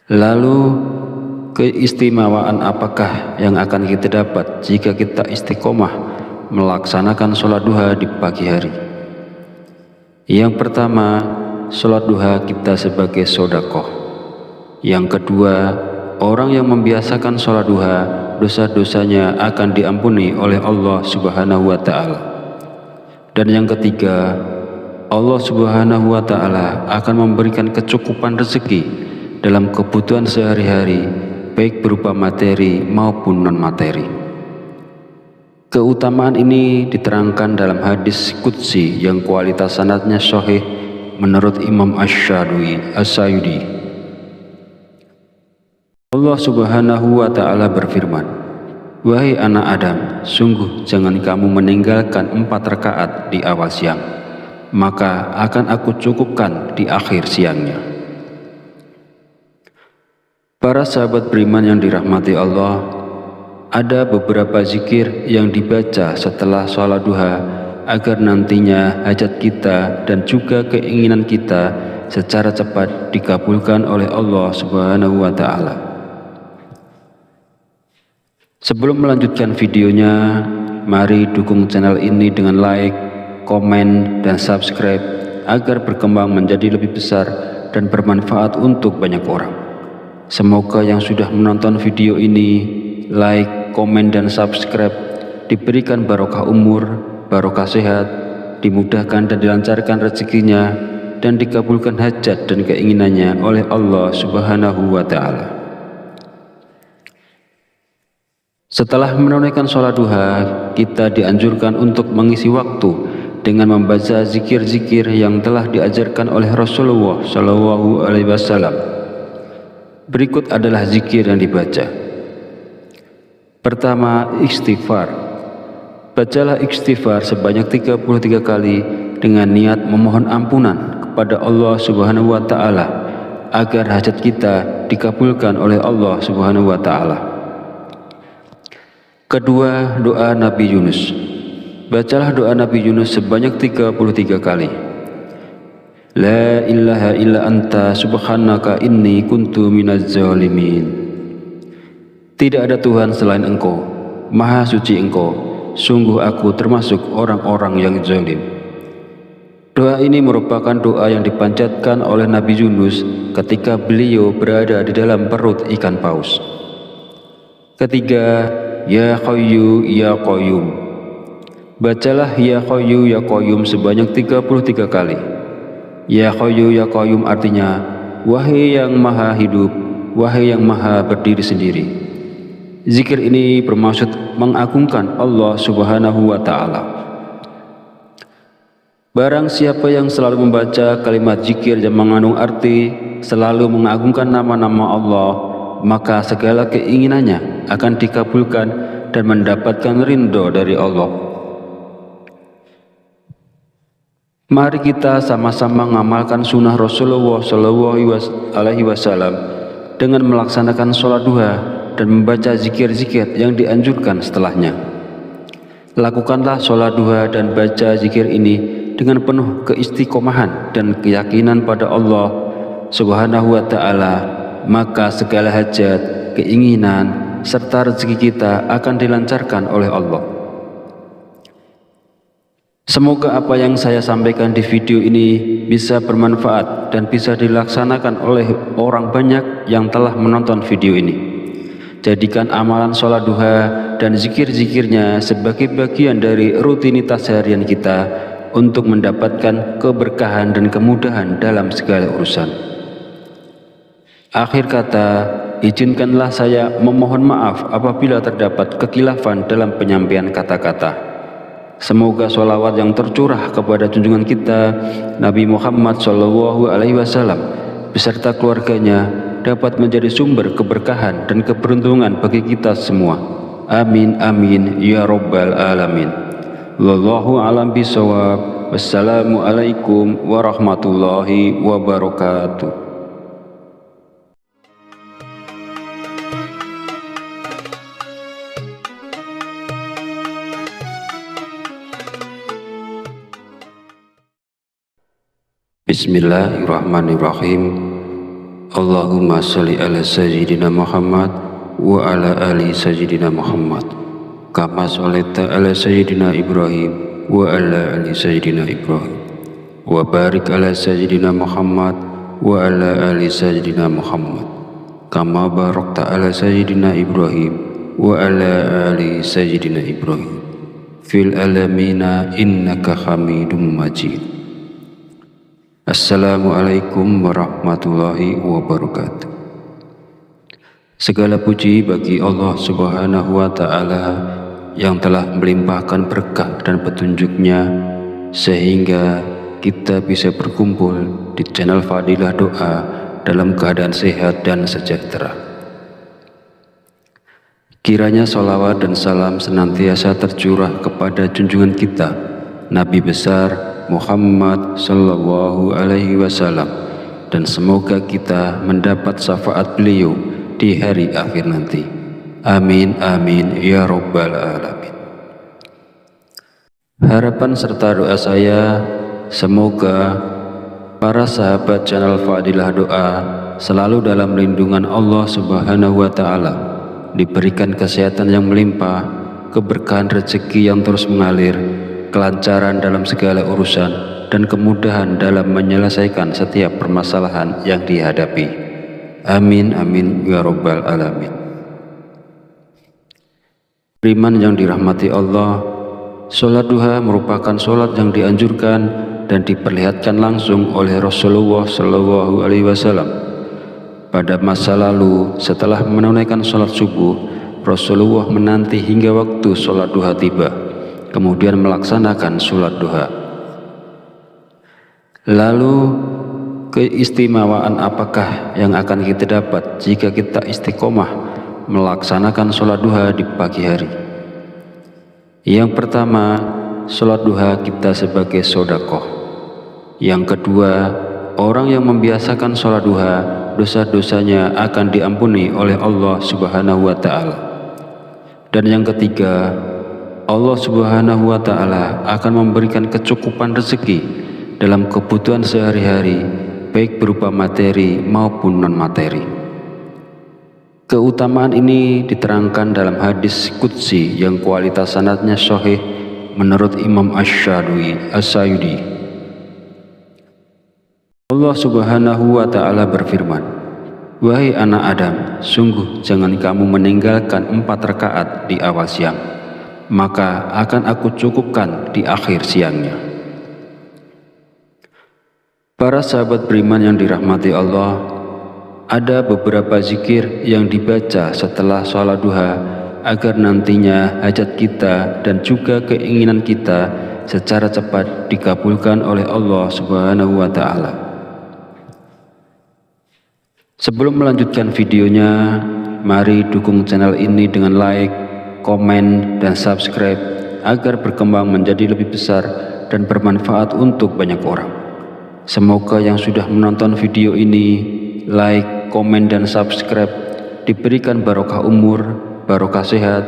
Lalu, keistimewaan apakah yang akan kita dapat jika kita istiqomah melaksanakan sholat duha di pagi hari? Yang pertama, sholat duha kita sebagai sedekah. Yang kedua, orang yang membiasakan sholat duha, dosa-dosanya akan diampuni oleh Allah Subhanahu wa Ta'ala. Dan yang ketiga, Allah Subhanahu wa Ta'ala akan memberikan kecukupan rezeki dalam kebutuhan sehari-hari, baik berupa materi maupun non-materi. Keutamaan ini diterangkan dalam hadis qudsi yang kualitas sanadnya sahih menurut Imam Asy-Syayudi. Allah Subhanahu wa Ta'ala berfirman, "Wahai anak Adam, sungguh jangan kamu meninggalkan 4 rakaat di awal siang, maka akan aku cukupkan di akhir siangnya." Para sahabat beriman yang dirahmati Allah, ada beberapa zikir yang dibaca setelah sholat duha agar nantinya hajat kita dan juga keinginan kita secara cepat dikabulkan oleh Allah Subhanahu wa Ta'ala. Sebelum melanjutkan videonya, mari dukung channel ini dengan like, komen, dan subscribe agar berkembang menjadi lebih besar dan bermanfaat untuk banyak orang. Semoga yang sudah menonton video ini, like, komen, dan subscribe diberikan barokah umur, barokah sehat, dimudahkan dan dilancarkan rezekinya, dan dikabulkan hajat dan keinginannya oleh Allah Subhanahu wa Ta'ala. Setelah menunaikan sholat duha, kita dianjurkan untuk mengisi waktu dengan membaca zikir-zikir yang telah diajarkan oleh Rasulullah SAW. Berikut adalah zikir yang dibaca. Pertama, istighfar. Bacalah istighfar sebanyak 33 kali dengan niat memohon ampunan kepada Allah Subhanahu wa Ta'ala agar hajat kita dikabulkan oleh Allah Subhanahu wa Ta'ala. Kedua, doa Nabi Yunus. Bacalah doa Nabi Yunus sebanyak 33 kali. La ilaha illa anta subhanaka inni kuntu minaz zalimin. Tidak ada Tuhan selain Engkau, Maha Suci Engkau, sungguh aku termasuk orang-orang yang zalim. Doa ini merupakan doa yang dipanjatkan oleh Nabi Yunus ketika beliau berada di dalam perut ikan paus. Ketiga, Ya Hayyu Ya Qayyum. Bacalah Ya Hayyu Ya Qayyum sebanyak 33 kali. Ya Hayyu Ya Qayyum artinya, wahai yang maha hidup, wahai yang maha berdiri sendiri. Zikir ini bermaksud mengagungkan Allah Subhanahu wa Ta'ala. Barang siapa yang selalu membaca kalimat zikir yang mengandung arti selalu mengagungkan nama-nama Allah, maka segala keinginannya akan dikabulkan dan mendapatkan ridho dari Allah. Mari kita sama-sama mengamalkan sunnah Rasulullah SAW dengan melaksanakan sholat duha dan membaca zikir-zikir yang dianjurkan setelahnya. Lakukanlah sholat duha dan baca zikir ini dengan penuh keistiqomahan dan keyakinan pada Allah Subhanahu wa Ta'ala, maka segala hajat, keinginan, serta rezeki kita akan dilancarkan oleh Allah. Semoga apa yang saya sampaikan di video ini bisa bermanfaat dan bisa dilaksanakan oleh orang banyak yang telah menonton video ini. Jadikan amalan sholat duha dan zikir-zikirnya sebagai bagian dari rutinitas harian kita untuk mendapatkan keberkahan dan kemudahan dalam segala urusan. Akhir kata, izinkanlah saya memohon maaf apabila terdapat kekhilafan dalam penyampaian kata-kata. Semoga sholawat yang tercurah kepada junjungan kita Nabi Muhammad SAW beserta keluarganya dapat menjadi sumber keberkahan dan keberuntungan bagi kita semua. Amin amin ya rabbal alamin. Wallahu a'lam bishawab. Wassalamualaikum warahmatullahi wabarakatuh. Bismillahirrahmanirrahim. Allahumma sholli ala sayyidina Muhammad wa ala ali sayyidina Muhammad kama sholaita ala sayyidina Ibrahim wa ala ali sayyidina Ibrahim wa barik ala sayyidina Muhammad wa ala ali sayyidina Muhammad kama barakta ala sayyidina Ibrahim wa ala ali sayyidina Ibrahim fil alamina innaka Hamidum Majid. Assalamualaikum warahmatullahi wabarakatuh. Segala puji bagi Allah Subhanahu wa Ta'ala yang telah melimpahkan berkah dan petunjuknya sehingga kita bisa berkumpul di channel Fadilah Doa dalam keadaan sehat dan sejahtera. Kiranya sholawat dan salam senantiasa tercurah kepada junjungan kita Nabi besar Muhammad Sallallahu Alaihi Wasallam, dan semoga kita mendapat syafaat beliau di hari akhir nanti. Amin amin ya Rabbal Alamin. Harapan serta doa saya, semoga para sahabat channel Fadilah Doa selalu dalam lindungan Allah Subhanahu wa Ta'ala, diberikan kesehatan yang melimpah, keberkahan rezeki yang terus mengalir, kelancaran dalam segala urusan, dan kemudahan dalam menyelesaikan setiap permasalahan yang dihadapi. Amin amin ya Rabbal Alamin. Beriman yang dirahmati Allah, sholat duha merupakan sholat yang dianjurkan dan diperlihatkan langsung oleh Rasulullah Shallallahu Alaihi Wasallam. Pada masa lalu, setelah menunaikan sholat subuh, Rasulullah menanti hingga waktu sholat duha tiba, kemudian melaksanakan sholat duha. Lalu keistimewaan apakah yang akan kita dapat jika kita istiqomah melaksanakan sholat duha di pagi hari? Yang pertama, sholat duha kita sebagai sedekah. Yang kedua, orang yang membiasakan sholat duha, dosa-dosanya akan diampuni oleh Allah Subhanahu wa Ta'ala. Dan yang ketiga, Allah Subhanahu wa Ta'ala akan memberikan kecukupan rezeki dalam kebutuhan sehari-hari, baik berupa materi maupun non-materi. Keutamaan ini diterangkan dalam hadis qudsi yang kualitas sanadnya sahih menurut Imam Asy-Syayudi. Allah Subhanahu wa Ta'ala berfirman, "Wahai anak Adam, sungguh jangan kamu meninggalkan 4 rakaat di awal siang, maka akan aku cukupkan di akhir siangnya." Para sahabat beriman yang dirahmati Allah, ada beberapa zikir yang dibaca setelah sholat duha agar nantinya hajat kita dan juga keinginan kita secara cepat dikabulkan oleh Allah Subhanahu wa Ta'ala. Sebelum melanjutkan videonya, mari dukung channel ini dengan like, komen, dan subscribe agar berkembang menjadi lebih besar dan bermanfaat untuk banyak orang. Semoga yang sudah menonton video ini, like, komen, dan subscribe diberikan barokah umur, barokah sehat,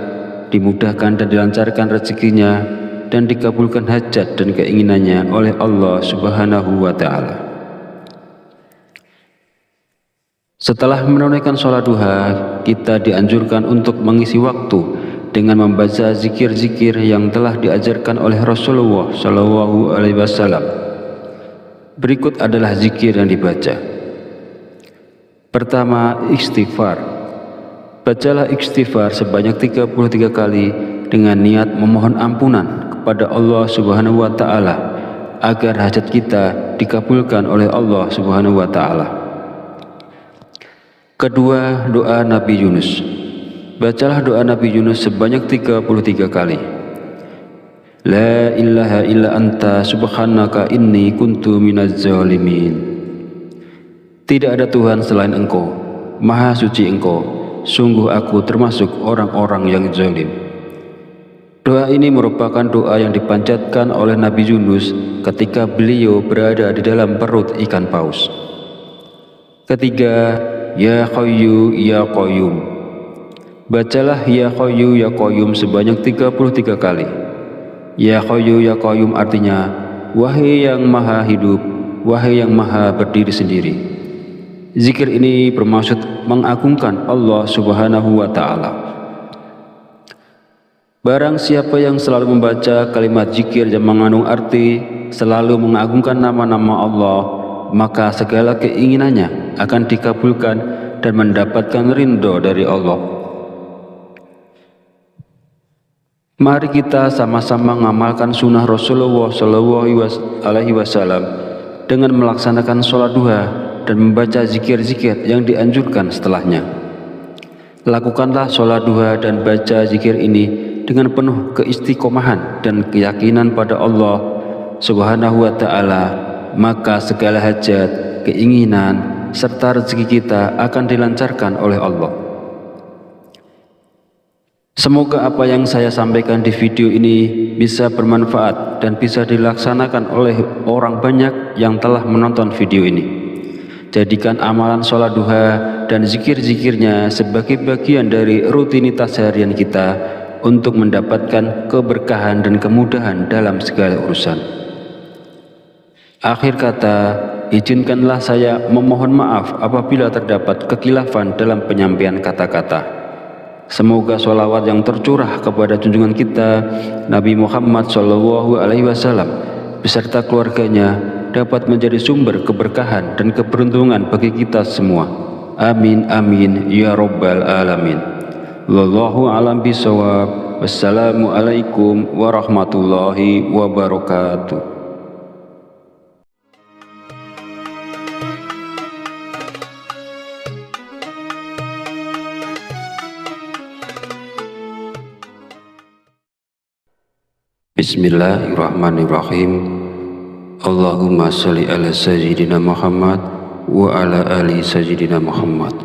dimudahkan dan dilancarkan rezekinya, dan dikabulkan hajat dan keinginannya oleh Allah Subhanahu wa Ta'ala. Setelah menunaikan sholat duha, kita dianjurkan untuk mengisi waktu dengan membaca zikir-zikir yang telah diajarkan oleh Rasulullah Shallallahu Alaihi Wasallam. Berikut adalah zikir yang dibaca. Pertama, istighfar. Bacalah istighfar sebanyak 33 kali dengan niat memohon ampunan kepada Allah Subhanahu wa Ta'ala agar hajat kita dikabulkan oleh Allah Subhanahu wa Ta'ala. Kedua, doa Nabi Yunus. Bacalah doa Nabi Yunus sebanyak 33 kali. La ilaha illa anta subhanaka inni kuntu minaz zalimin. Tidak ada Tuhan selain Engkau, Maha suci Engkau, sungguh aku termasuk orang-orang yang zalim. Doa ini merupakan doa yang dipanjatkan oleh Nabi Yunus ketika beliau berada di dalam perut ikan paus. Ketiga, Ya Hayyu Ya Qayyum. Bacalah Ya Hayyu Ya Qayyum sebanyak 33 kali. Ya Hayyu Ya Qayyum artinya, wahai yang maha hidup, wahai yang maha berdiri sendiri. Zikir ini bermaksud mengagungkan Allah Subhanahu wa Ta'ala. Barang siapa yang selalu membaca kalimat zikir yang mengandung arti selalu mengagungkan nama-nama Allah, maka segala keinginannya akan dikabulkan dan mendapatkan ridho dari Allah. Mari kita sama-sama mengamalkan sunnah Rasulullah SAW dengan melaksanakan sholat duha dan membaca zikir-zikir yang dianjurkan setelahnya. Lakukanlah sholat duha dan baca zikir ini dengan penuh keistiqomahan dan keyakinan pada Allah Subhanahu wa Ta'ala, maka segala hajat, keinginan, serta rezeki kita akan dilancarkan oleh Allah. Semoga apa yang saya sampaikan di video ini bisa bermanfaat dan bisa dilaksanakan oleh orang banyak yang telah menonton video ini. Jadikan amalan sholat duha dan zikir-zikirnya sebagai bagian dari rutinitas harian kita untuk mendapatkan keberkahan dan kemudahan dalam segala urusan. Akhir kata, izinkanlah saya memohon maaf apabila terdapat kekhilafan dalam penyampaian kata-kata. Semoga sholawat yang tercurah kepada junjungan kita Nabi Muhammad SAW beserta keluarganya dapat menjadi sumber keberkahan dan keberuntungan bagi kita semua. Amin amin ya rabbal alamin. Wallahu a'lam bishawab. Wassalamualaikum warahmatullahi wabarakatuh. Bismillahirrahmanirrahim. Allahumma sholli ala sayyidina Muhammad wa ala ali sayyidina Muhammad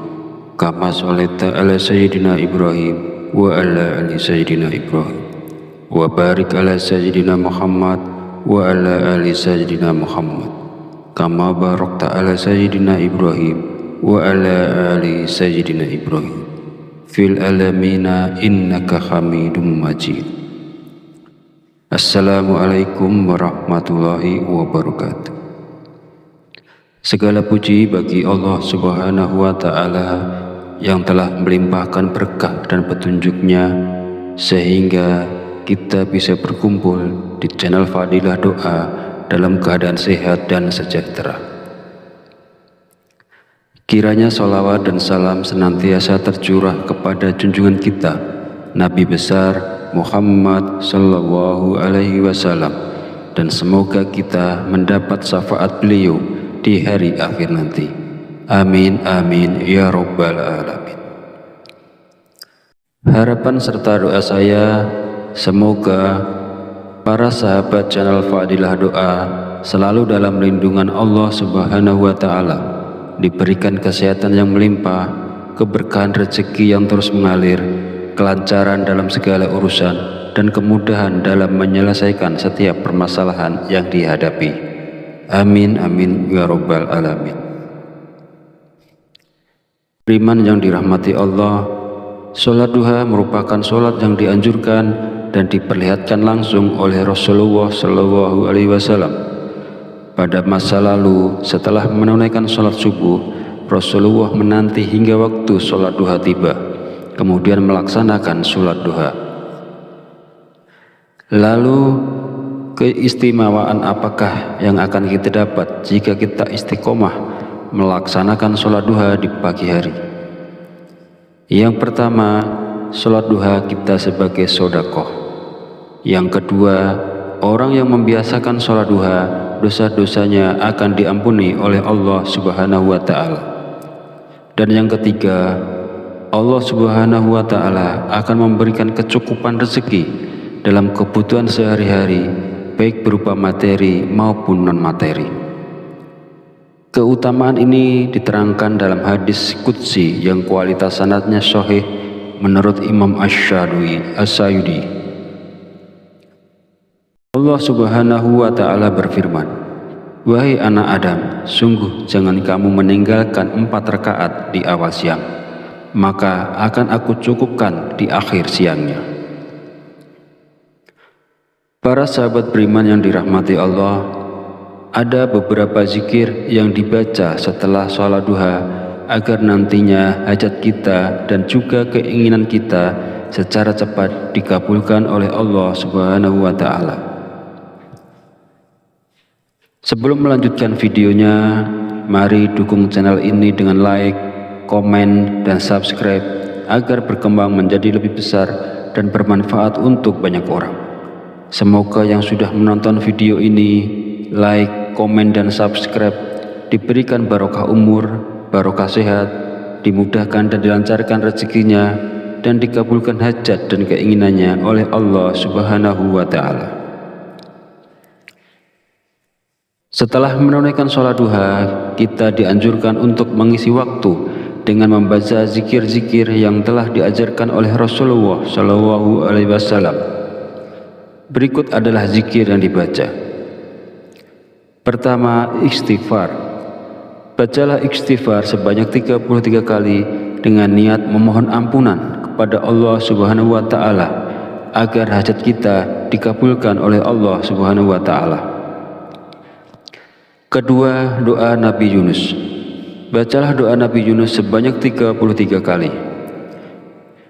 kama sholaita ala sayyidina Ibrahim wa ala ali sayyidina Ibrahim wa barik ala sayyidina Muhammad wa ala ali sayyidina Muhammad kama barakta ala sayyidina Ibrahim wa ala ali sayyidina Ibrahim fil alamina innaka Hamidum Majid. Assalamualaikum warahmatullahi wabarakatuh. Segala puji bagi Allah Subhanahu wa Ta'ala yang telah melimpahkan berkah dan petunjuknya sehingga kita bisa berkumpul di channel Fadilah Doa dalam keadaan sehat dan sejahtera. Kiranya sholawat dan salam senantiasa tercurah kepada junjungan kita Nabi besar Muhammad Sallallahu Alaihi Wasallam, dan semoga kita mendapat syafaat beliau di hari akhir nanti. Amin amin ya rabbal alamin. Harapan serta doa saya, semoga para sahabat channel Fadilah Doa selalu dalam lindungan Allah Subhanahu wa Ta'ala, diberikan kesehatan yang melimpah, keberkahan rezeki yang terus mengalir, kelancaran dalam segala urusan, dan kemudahan dalam menyelesaikan setiap permasalahan yang dihadapi. Amin amin ya rabbal alamin. Beriman yang dirahmati Allah, sholat duha merupakan sholat yang dianjurkan dan diperlihatkan langsung oleh Rasulullah Shallallahu Alaihi Wasallam. Pada masa lalu, setelah menunaikan sholat subuh, Rasulullah menanti hingga waktu sholat duha tiba, kemudian melaksanakan sholat duha. Lalu, keistimewaan apakah yang akan kita dapat jika kita istiqomah melaksanakan sholat duha di pagi hari? Yang pertama, sholat duha kita sebagai sedekah. Yang kedua, orang yang membiasakan sholat duha, dosa-dosanya akan diampuni oleh Allah Subhanahu wa Ta'ala. Dan yang ketiga, Allah Subhanahu wa Ta'ala akan memberikan kecukupan rezeki dalam kebutuhan sehari-hari, baik berupa materi maupun non-materi. Keutamaan ini diterangkan dalam hadis qudsi yang kualitas sanadnya sahih menurut Imam Asy-Syadui As-Sayudi. Allah Subhanahu wa Ta'ala berfirman, "Wahai anak Adam, sungguh jangan kamu meninggalkan 4 rakaat di awal siang, maka akan aku cukupkan di akhir siangnya." Para sahabat beriman yang dirahmati Allah, ada beberapa zikir yang dibaca setelah sholat duha agar nantinya hajat kita dan juga keinginan kita secara cepat dikabulkan oleh Allah Subhanahu wa Ta'ala. Sebelum melanjutkan videonya, mari dukung channel ini dengan like, komen, dan subscribe agar berkembang menjadi lebih besar dan bermanfaat untuk banyak orang. Semoga yang sudah menonton video ini, like, komen, dan subscribe diberikan barokah umur, barokah sehat, dimudahkan dan dilancarkan rezekinya, dan dikabulkan hajat dan keinginannya oleh Allah Subhanahu wa Ta'ala. Setelah menunaikan sholat duha, kita dianjurkan untuk mengisi waktu dengan membaca zikir-zikir yang telah diajarkan oleh Rasulullah Shallallahu Alaihi Wasallam. Berikut adalah zikir yang dibaca. Pertama, istighfar. Bacalah istighfar sebanyak 33 kali dengan niat memohon ampunan kepada Allah Subhanahu wa Ta'ala agar hajat kita dikabulkan oleh Allah Subhanahu wa Ta'ala. Kedua, doa Nabi Yunus. Bacalah doa Nabi Yunus sebanyak 33 kali.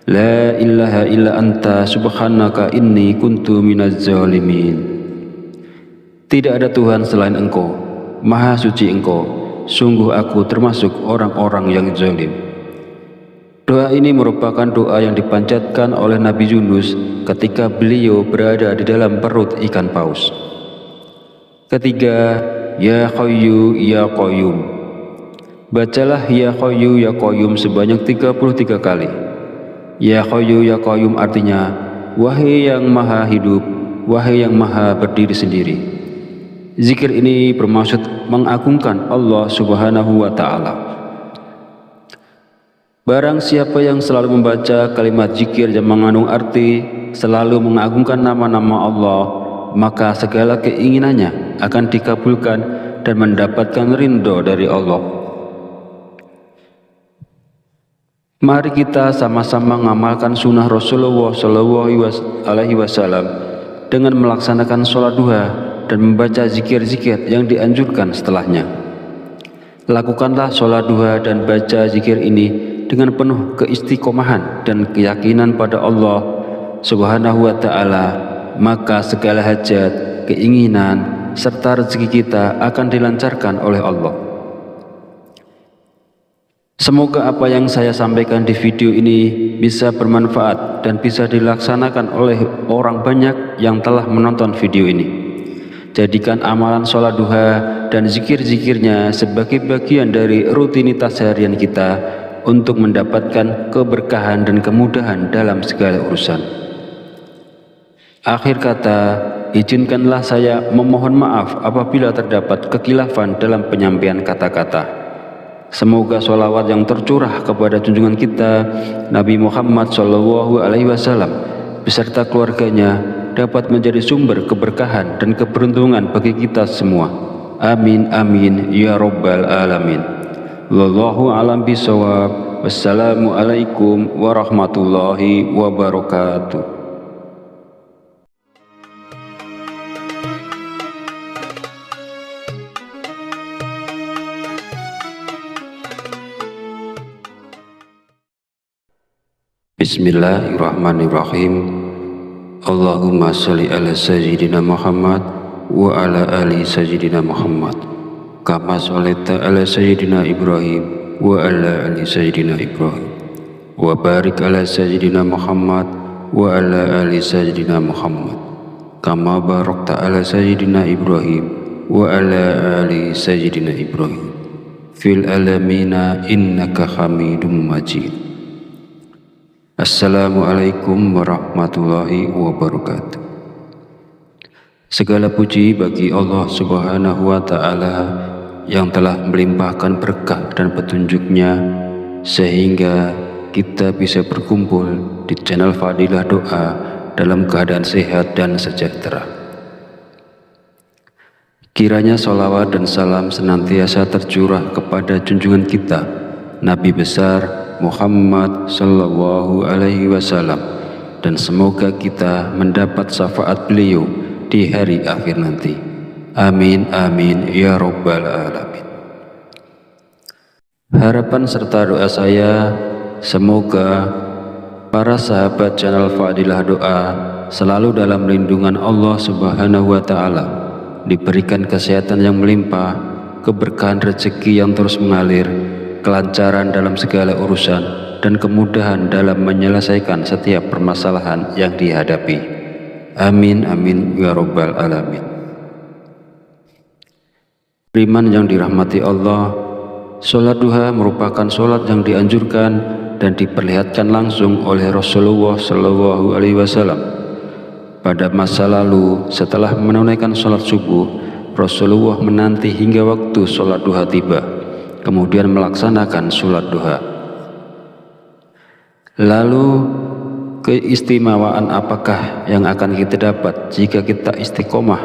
La ilaha illa anta subhanaka inni kuntu minaz zalimin. Tidak ada Tuhan selain Engkau, Maha suci Engkau, sungguh aku termasuk orang-orang yang zalim. Doa ini merupakan doa yang dipanjatkan oleh Nabi Yunus ketika beliau berada di dalam perut ikan paus. Ketiga, Ya Hayyu Ya Qayyum. Bacalah Ya Hayyu Ya Qayyum sebanyak 33 kali. Ya Hayyu Ya Qayyum artinya, wahai yang maha hidup, wahai yang maha berdiri sendiri. Zikir ini bermaksud mengagungkan Allah Subhanahu wa Ta'ala. Barang siapa yang selalu membaca kalimat zikir yang mengandung arti selalu mengagungkan nama-nama Allah, maka segala keinginannya akan dikabulkan dan mendapatkan ridho dari Allah. Mari kita sama-sama mengamalkan sunnah Rasulullah Shallallahu Alaihi Wasallam dengan melaksanakan sholat duha dan membaca zikir-zikir yang dianjurkan setelahnya. Lakukanlah sholat duha dan baca zikir ini dengan penuh keistiqomahan dan keyakinan pada Allah Subhanahu wa Ta'ala, maka segala hajat, keinginan, serta rezeki kita akan dilancarkan oleh Allah. Semoga apa yang saya sampaikan di video ini bisa bermanfaat dan bisa dilaksanakan oleh orang banyak yang telah menonton video ini. Jadikan amalan sholat duha dan zikir-zikirnya sebagai bagian dari rutinitas harian kita untuk mendapatkan keberkahan dan kemudahan dalam segala urusan. Akhir kata, izinkanlah saya memohon maaf apabila terdapat kekhilafan dalam penyampaian kata-kata. Semoga sholawat yang tercurah kepada junjungan kita Nabi Muhammad Shallallahu Alaihi Wasallam beserta keluarganya dapat menjadi sumber keberkahan dan keberuntungan bagi kita semua. Amin amin ya rabbal alamin. Wallahu a'lam bishawab. Wassalamualaikum warahmatullahi wabarakatuh. Bismillahirrahmanirrahim. Allahumma sholli ala sayyidina Muhammad wa ala ali sayyidina Muhammad kama sholaita ala sayyidina Ibrahim wa ala ali sayyidina Ibrahim wa barik ala sayyidina Muhammad wa ala ali sayyidina Muhammad kama barakta ala sayyidina Ibrahim wa ala ali sayyidina Ibrahim fil alamina innaka hamidum majid. Assalamualaikum warahmatullahi wabarakatuh. Segala puji bagi Allah Subhanahu wa Ta'ala yang telah melimpahkan berkah dan petunjuknya sehingga kita bisa berkumpul di channel Fadilah Doa dalam keadaan sehat dan sejahtera. Kiranya sholawat dan salam senantiasa tercurah kepada junjungan kita, Nabi besar Muhammad Sallallahu Alaihi Wasallam, dan semoga kita mendapat syafaat beliau di hari akhir nanti. Amin amin ya Rabbal Alamin. Harapan serta doa saya, semoga para sahabat channel Fadilah Doa selalu dalam lindungan Allah Subhanahu wa Ta'ala, diberikan kesehatan yang melimpah, keberkahan rezeki yang terus mengalir, kelancaran dalam segala urusan, dan kemudahan dalam menyelesaikan setiap permasalahan yang dihadapi. Amin amin ya Rabbal Alamin. Beriman yang dirahmati Allah, sholat duha merupakan sholat yang dianjurkan dan diperlihatkan langsung oleh Rasulullah Shallallahu Alaihi Wasallam. Pada masa lalu, setelah menunaikan sholat subuh, Rasulullah menanti hingga waktu sholat duha tiba, kemudian melaksanakan sholat duha. Lalu, keistimewaan apakah yang akan kita dapat jika kita istiqomah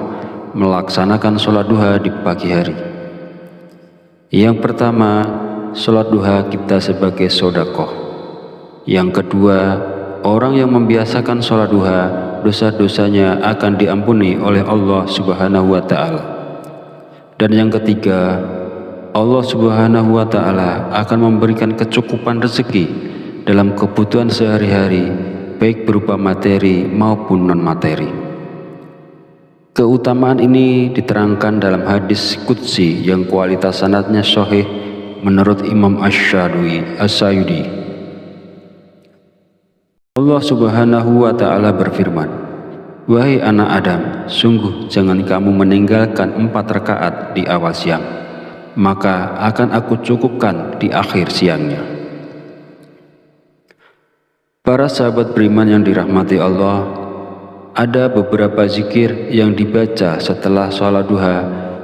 melaksanakan sholat duha di pagi hari? Yang pertama, sholat duha kita sebagai sodakoh. Yang kedua, orang yang membiasakan sholat duha, dosa-dosanya akan diampuni oleh Allah Subhanahu wa Ta'ala. Dan yang ketiga, Allah Subhanahu wa Ta'ala akan memberikan kecukupan rezeki dalam kebutuhan sehari-hari, baik berupa materi maupun non-materi. Keutamaan ini diterangkan dalam hadis qudsi yang kualitas sanadnya sahih menurut Imam Asy-Syayudi. Allah Subhanahu wa Ta'ala berfirman, "Wahai anak Adam, sungguh jangan kamu meninggalkan 4 rakaat di awal siang, maka akan aku cukupkan di akhir siangnya." Para sahabat beriman yang dirahmati Allah, ada beberapa zikir yang dibaca setelah sholat duha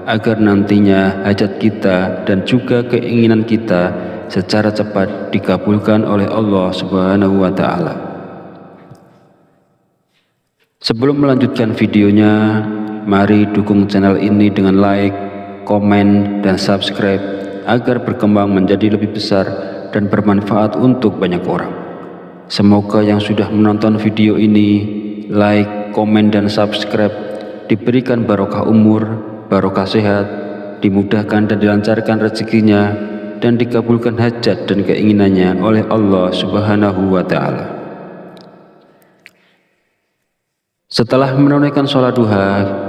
agar nantinya hajat kita dan juga keinginan kita secara cepat dikabulkan oleh Allah Subhanahu wa Ta'ala. Sebelum melanjutkan videonya, mari dukung channel ini dengan like, komen, dan subscribe agar berkembang menjadi lebih besar dan bermanfaat untuk banyak orang. Semoga yang sudah menonton video ini, like, komen, dan subscribe diberikan barokah umur, barokah sehat, dimudahkan dan dilancarkan rezekinya, dan dikabulkan hajat dan keinginannya oleh Allah Subhanahu wa Ta'ala. Setelah menunaikan sholat duha,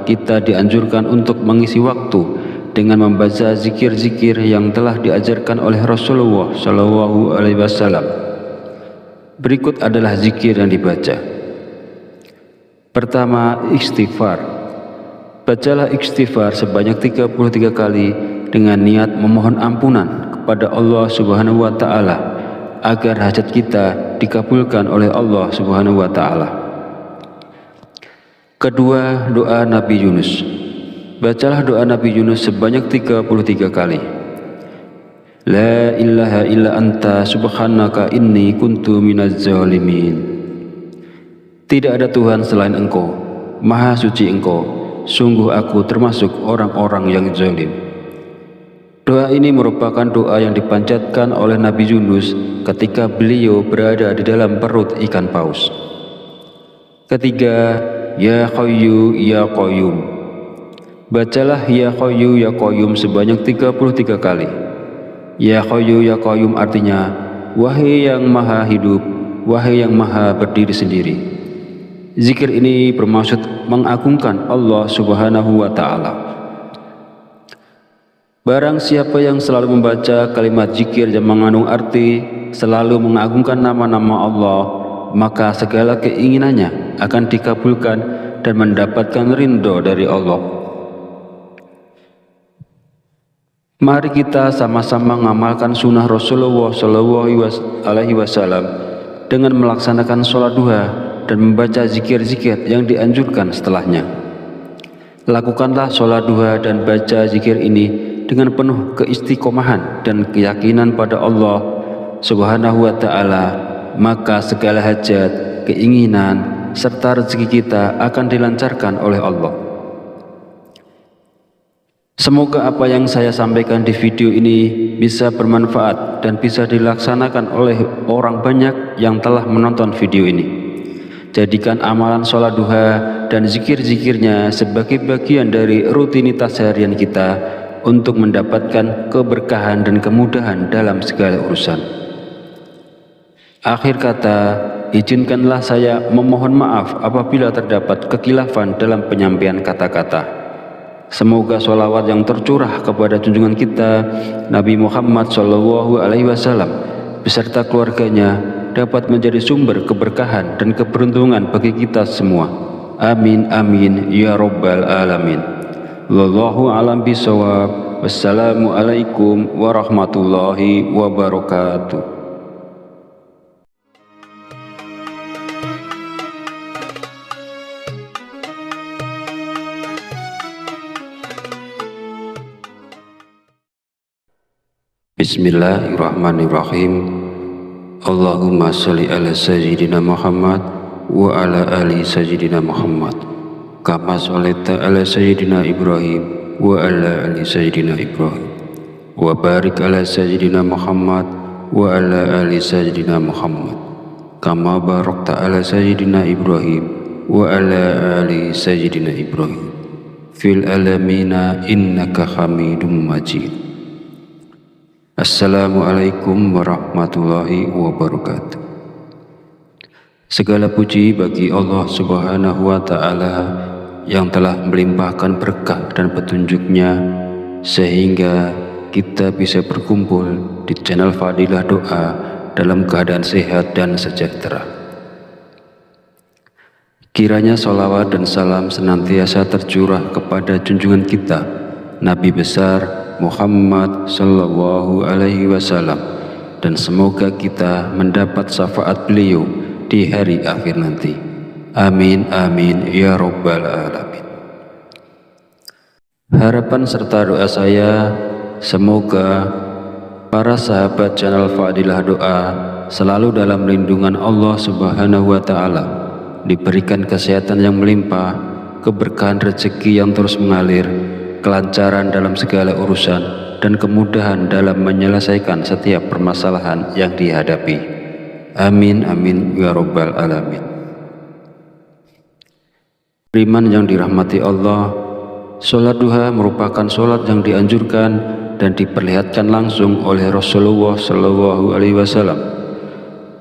kita dianjurkan untuk mengisi waktu dengan membaca zikir-zikir yang telah diajarkan oleh Rasulullah Shallallahu Alaihi Wasallam. Berikut adalah zikir yang dibaca. Pertama, istighfar. Bacalah istighfar sebanyak 33 kali dengan niat memohon ampunan kepada Allah Subhanahu wa Ta'ala agar hajat kita dikabulkan oleh Allah Subhanahu wa Ta'ala. Kedua, doa Nabi Yunus. Bacalah doa Nabi Yunus sebanyak 33 kali. La ilaha illa anta subhanaka inni kuntu minaz zalimin. Tidak ada Tuhan selain Engkau, Maha Suci Engkau, sungguh aku termasuk orang-orang yang zalim. Doa ini merupakan doa yang dipanjatkan oleh Nabi Yunus ketika beliau berada di dalam perut ikan paus. Ketiga, Ya Hayyu Ya Qayyum. Bacalah Ya Hayyu Ya Qayyum sebanyak 33 kali. Ya Hayyu Ya Qayyum artinya, wahai yang maha hidup, wahai yang maha berdiri sendiri. Zikir ini bermaksud mengagungkan Allah Subhanahu wa Ta'ala. Barang siapa yang selalu membaca kalimat zikir yang mengandung arti selalu mengagungkan nama-nama Allah, maka segala keinginannya akan dikabulkan dan mendapatkan ridho dari Allah. Mari kita sama-sama mengamalkan sunnah Rasulullah Shallallahu Alaihi Wasallam dengan melaksanakan sholat duha dan membaca zikir-zikir yang dianjurkan setelahnya. Lakukanlah sholat duha dan baca zikir ini dengan penuh keistiqomahan dan keyakinan pada Allah Subhanahu wa Ta'ala, maka segala hajat, keinginan, serta rezeki kita akan dilancarkan oleh Allah. Semoga apa yang saya sampaikan di video ini bisa bermanfaat dan bisa dilaksanakan oleh orang banyak yang telah menonton video ini. Jadikan amalan sholat duha dan zikir-zikirnya sebagai bagian dari rutinitas harian kita untuk mendapatkan keberkahan dan kemudahan dalam segala urusan. Akhir kata, izinkanlah saya memohon maaf apabila terdapat kekhilafan dalam penyampaian kata-kata. Semoga sholawat yang tercurah kepada junjungan kita Nabi Muhammad SAW beserta keluarganya dapat menjadi sumber keberkahan dan keberuntungan bagi kita semua. Amin amin ya rabbal alamin. Wallahu a'lam bishawab. Wassalamualaikum warahmatullahi wabarakatuh. Bismillahirrahmanirrahim. Allahumma sholli ala sayyidina Muhammad wa ala ali sayyidina Muhammad kama sholaita ala sayyidina Ibrahim wa ala ali sayyidina Ibrahim wa barik ala sayyidina Muhammad wa ala ali sayyidina Muhammad kama barakta ala sayyidina Ibrahim wa ala ali sayyidina Ibrahim fil alamina innaka hamidum majid. Assalamualaikum warahmatullahi wabarakatuh. Segala puji bagi Allah Subhanahu wa Ta'ala yang telah melimpahkan berkah dan petunjuknya sehingga kita bisa berkumpul di channel Fadilah Doa dalam keadaan sehat dan sejahtera. Kiranya sholawat dan salam senantiasa tercurah kepada junjungan kita Nabi besar Muhammad Sallallahu Alaihi Wasallam, dan semoga kita mendapat syafaat beliau di hari akhir nanti. Amin amin ya rabbal alamin. Harapan serta doa saya, semoga para sahabat channel Fadilah Doa selalu dalam lindungan Allah Subhanahu wa Ta'ala, diberikan kesehatan yang melimpah, keberkahan rezeki yang terus mengalir, kelancaran dalam segala urusan, dan kemudahan dalam menyelesaikan setiap permasalahan yang dihadapi. Amin amin ya rabbal alamin. Beriman yang dirahmati Allah, sholat duha merupakan sholat yang dianjurkan dan diperlihatkan langsung oleh Rasulullah Shallallahu Alaihi Wasallam.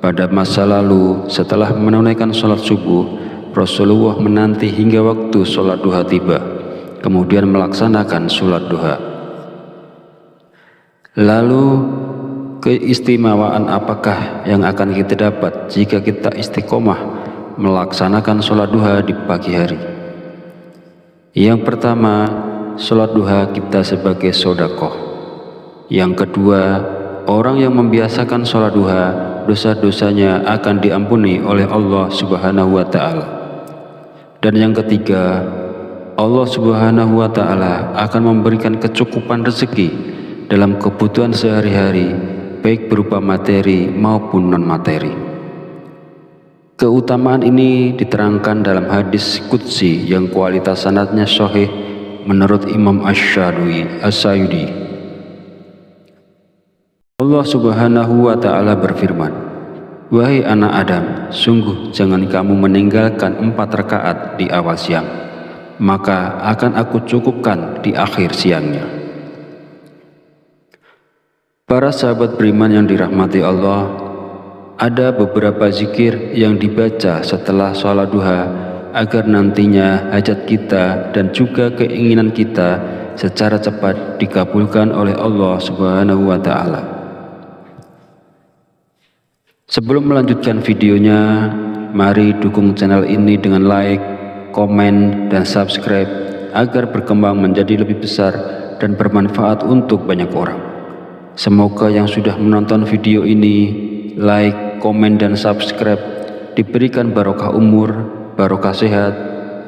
Pada masa lalu, setelah menunaikan sholat subuh, Rasulullah menanti hingga waktu sholat duha tiba, kemudian melaksanakan sholat duha. Lalu keistimewaan apakah yang akan kita dapat jika kita istiqomah melaksanakan sholat duha di pagi hari? Yang pertama, sholat duha kita sebagai sodakoh. Yang kedua, orang yang membiasakan sholat duha, dosa-dosanya akan diampuni oleh Allah Subhanahu wa Ta'ala. Dan yang ketiga, Allah Subhanahu wa Ta'ala akan memberikan kecukupan rezeki dalam kebutuhan sehari-hari, baik berupa materi maupun non-materi. Keutamaan ini diterangkan dalam hadis qudsi yang kualitas sanadnya sahih menurut Imam Asy-Syayudi. Allah Subhanahu wa Ta'ala berfirman, "Wahai anak Adam, sungguh jangan kamu meninggalkan 4 rakaat di awal siang, maka akan aku cukupkan di akhir siangnya." Para sahabat beriman yang dirahmati Allah, ada beberapa zikir yang dibaca setelah sholat duha agar nantinya hajat kita dan juga keinginan kita secara cepat dikabulkan oleh Allah Subhanahu wa Ta'ala. Sebelum melanjutkan videonya, mari dukung channel ini dengan like, komen, dan subscribe agar berkembang menjadi lebih besar dan bermanfaat untuk banyak orang. Semoga yang sudah menonton video ini, like, komen, dan subscribe diberikan barokah umur, barokah sehat,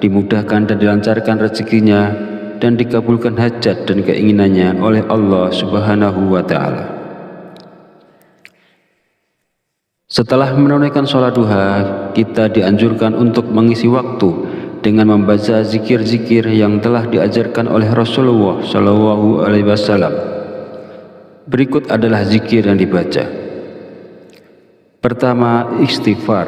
dimudahkan dan dilancarkan rezekinya, dan dikabulkan hajat dan keinginannya oleh Allah Subhanahu wa Ta'ala. Setelah menunaikan sholat duha, kita dianjurkan untuk mengisi waktu dengan membaca zikir-zikir yang telah diajarkan oleh Rasulullah Shallallahu Alaihi Wasallam. Berikut adalah zikir yang dibaca. Pertama, istighfar.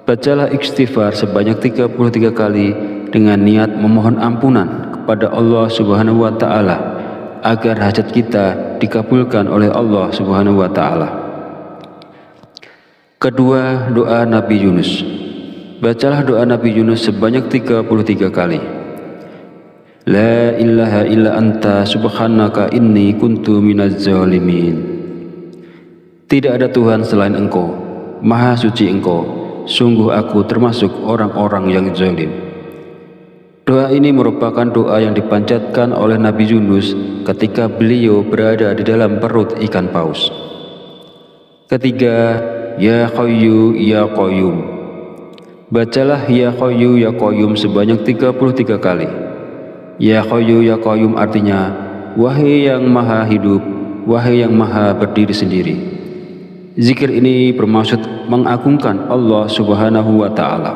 Bacalah istighfar sebanyak 33 kali dengan niat memohon ampunan kepada Allah Subhanahu wa Ta'ala agar hajat kita dikabulkan oleh Allah Subhanahu wa Ta'ala. Kedua, doa Nabi Yunus. Bacalah doa Nabi Yunus sebanyak 33 kali. La ilaha illa anta subhanaka inni kuntu minaz zalimin. Tidak ada Tuhan selain Engkau, Maha suci Engkau, sungguh aku termasuk orang-orang yang zalim. Doa ini merupakan doa yang dipanjatkan oleh Nabi Yunus ketika beliau berada di dalam perut ikan paus. Ketiga, Ya Qayyu Ya Qayyum. Bacalah Ya Qayyu Ya Qayyum sebanyak 33 kali. Ya Qayyu Ya Qayyum artinya, wahai yang maha hidup, wahai yang maha berdiri sendiri. Zikir ini bermaksud mengagungkan Allah Subhanahu wa Ta'ala.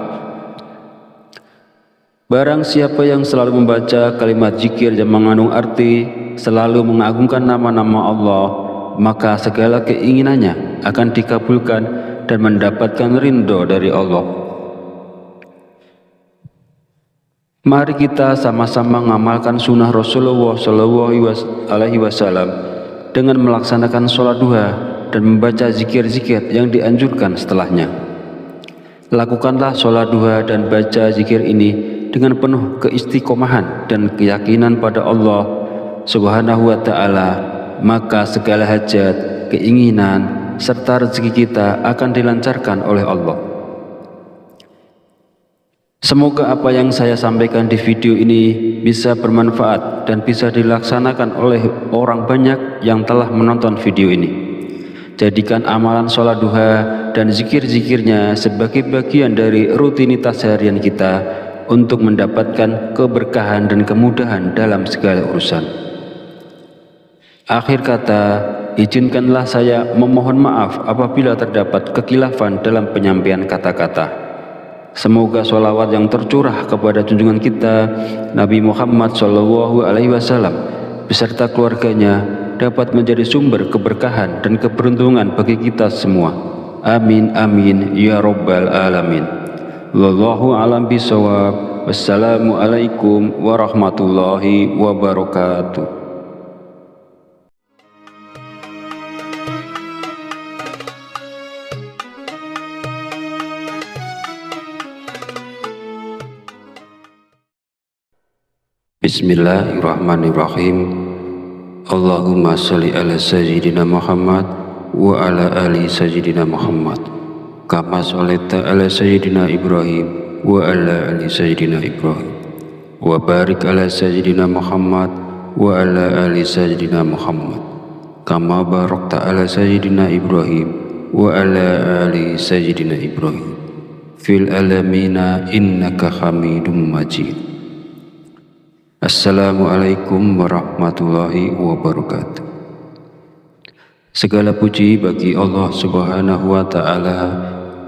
Barang siapa yang selalu membaca kalimat zikir yang mengandung arti selalu mengagungkan nama-nama Allah, maka segala keinginannya akan dikabulkan dan mendapatkan ridho dari Allah. Mari kita sama-sama mengamalkan sunnah Rasulullah Shallallahu Alaihi Wasallam dengan melaksanakan sholat duha dan membaca zikir-zikir yang dianjurkan setelahnya. Lakukanlah sholat duha dan baca zikir ini dengan penuh keistiqomahan dan keyakinan pada Allah Subhanahu wa Ta'ala, maka segala hajat, keinginan, serta rezeki kita akan dilancarkan oleh Allah. Semoga apa yang saya sampaikan di video ini bisa bermanfaat dan bisa dilaksanakan oleh orang banyak yang telah menonton video ini. Jadikan amalan sholat duha dan zikir-zikirnya sebagai bagian dari rutinitas harian kita untuk mendapatkan keberkahan dan kemudahan dalam segala urusan. Akhir kata, izinkanlah saya memohon maaf apabila terdapat kekhilafan dalam penyampaian kata-kata. Semoga sholawat yang tercurah kepada junjungan kita Nabi Muhammad Shallallahu Alaihi Wasallam beserta keluarganya dapat menjadi sumber keberkahan dan keberuntungan bagi kita semua. Amin amin ya rabbal alamin. Wallahu a'lam bishawab. Wassalamualaikum warahmatullahi wabarakatuh. Bismillahirrahmanirrahim. Allahumma sholli ala sayyidina Muhammad wa ala ali sayyidina Muhammad kama sholaita ala sayyidina Ibrahim wa ala ali sayyidina Ibrahim wa barik ala sayyidina Muhammad wa ala ali sayyidina Muhammad kama barakta ala sayyidina Ibrahim wa ala ali sayyidina Ibrahim fil alamina innaka Hamidum Majid. Assalamualaikum warahmatullahi wabarakatuh. Segala puji bagi Allah Subhanahu wa Ta'ala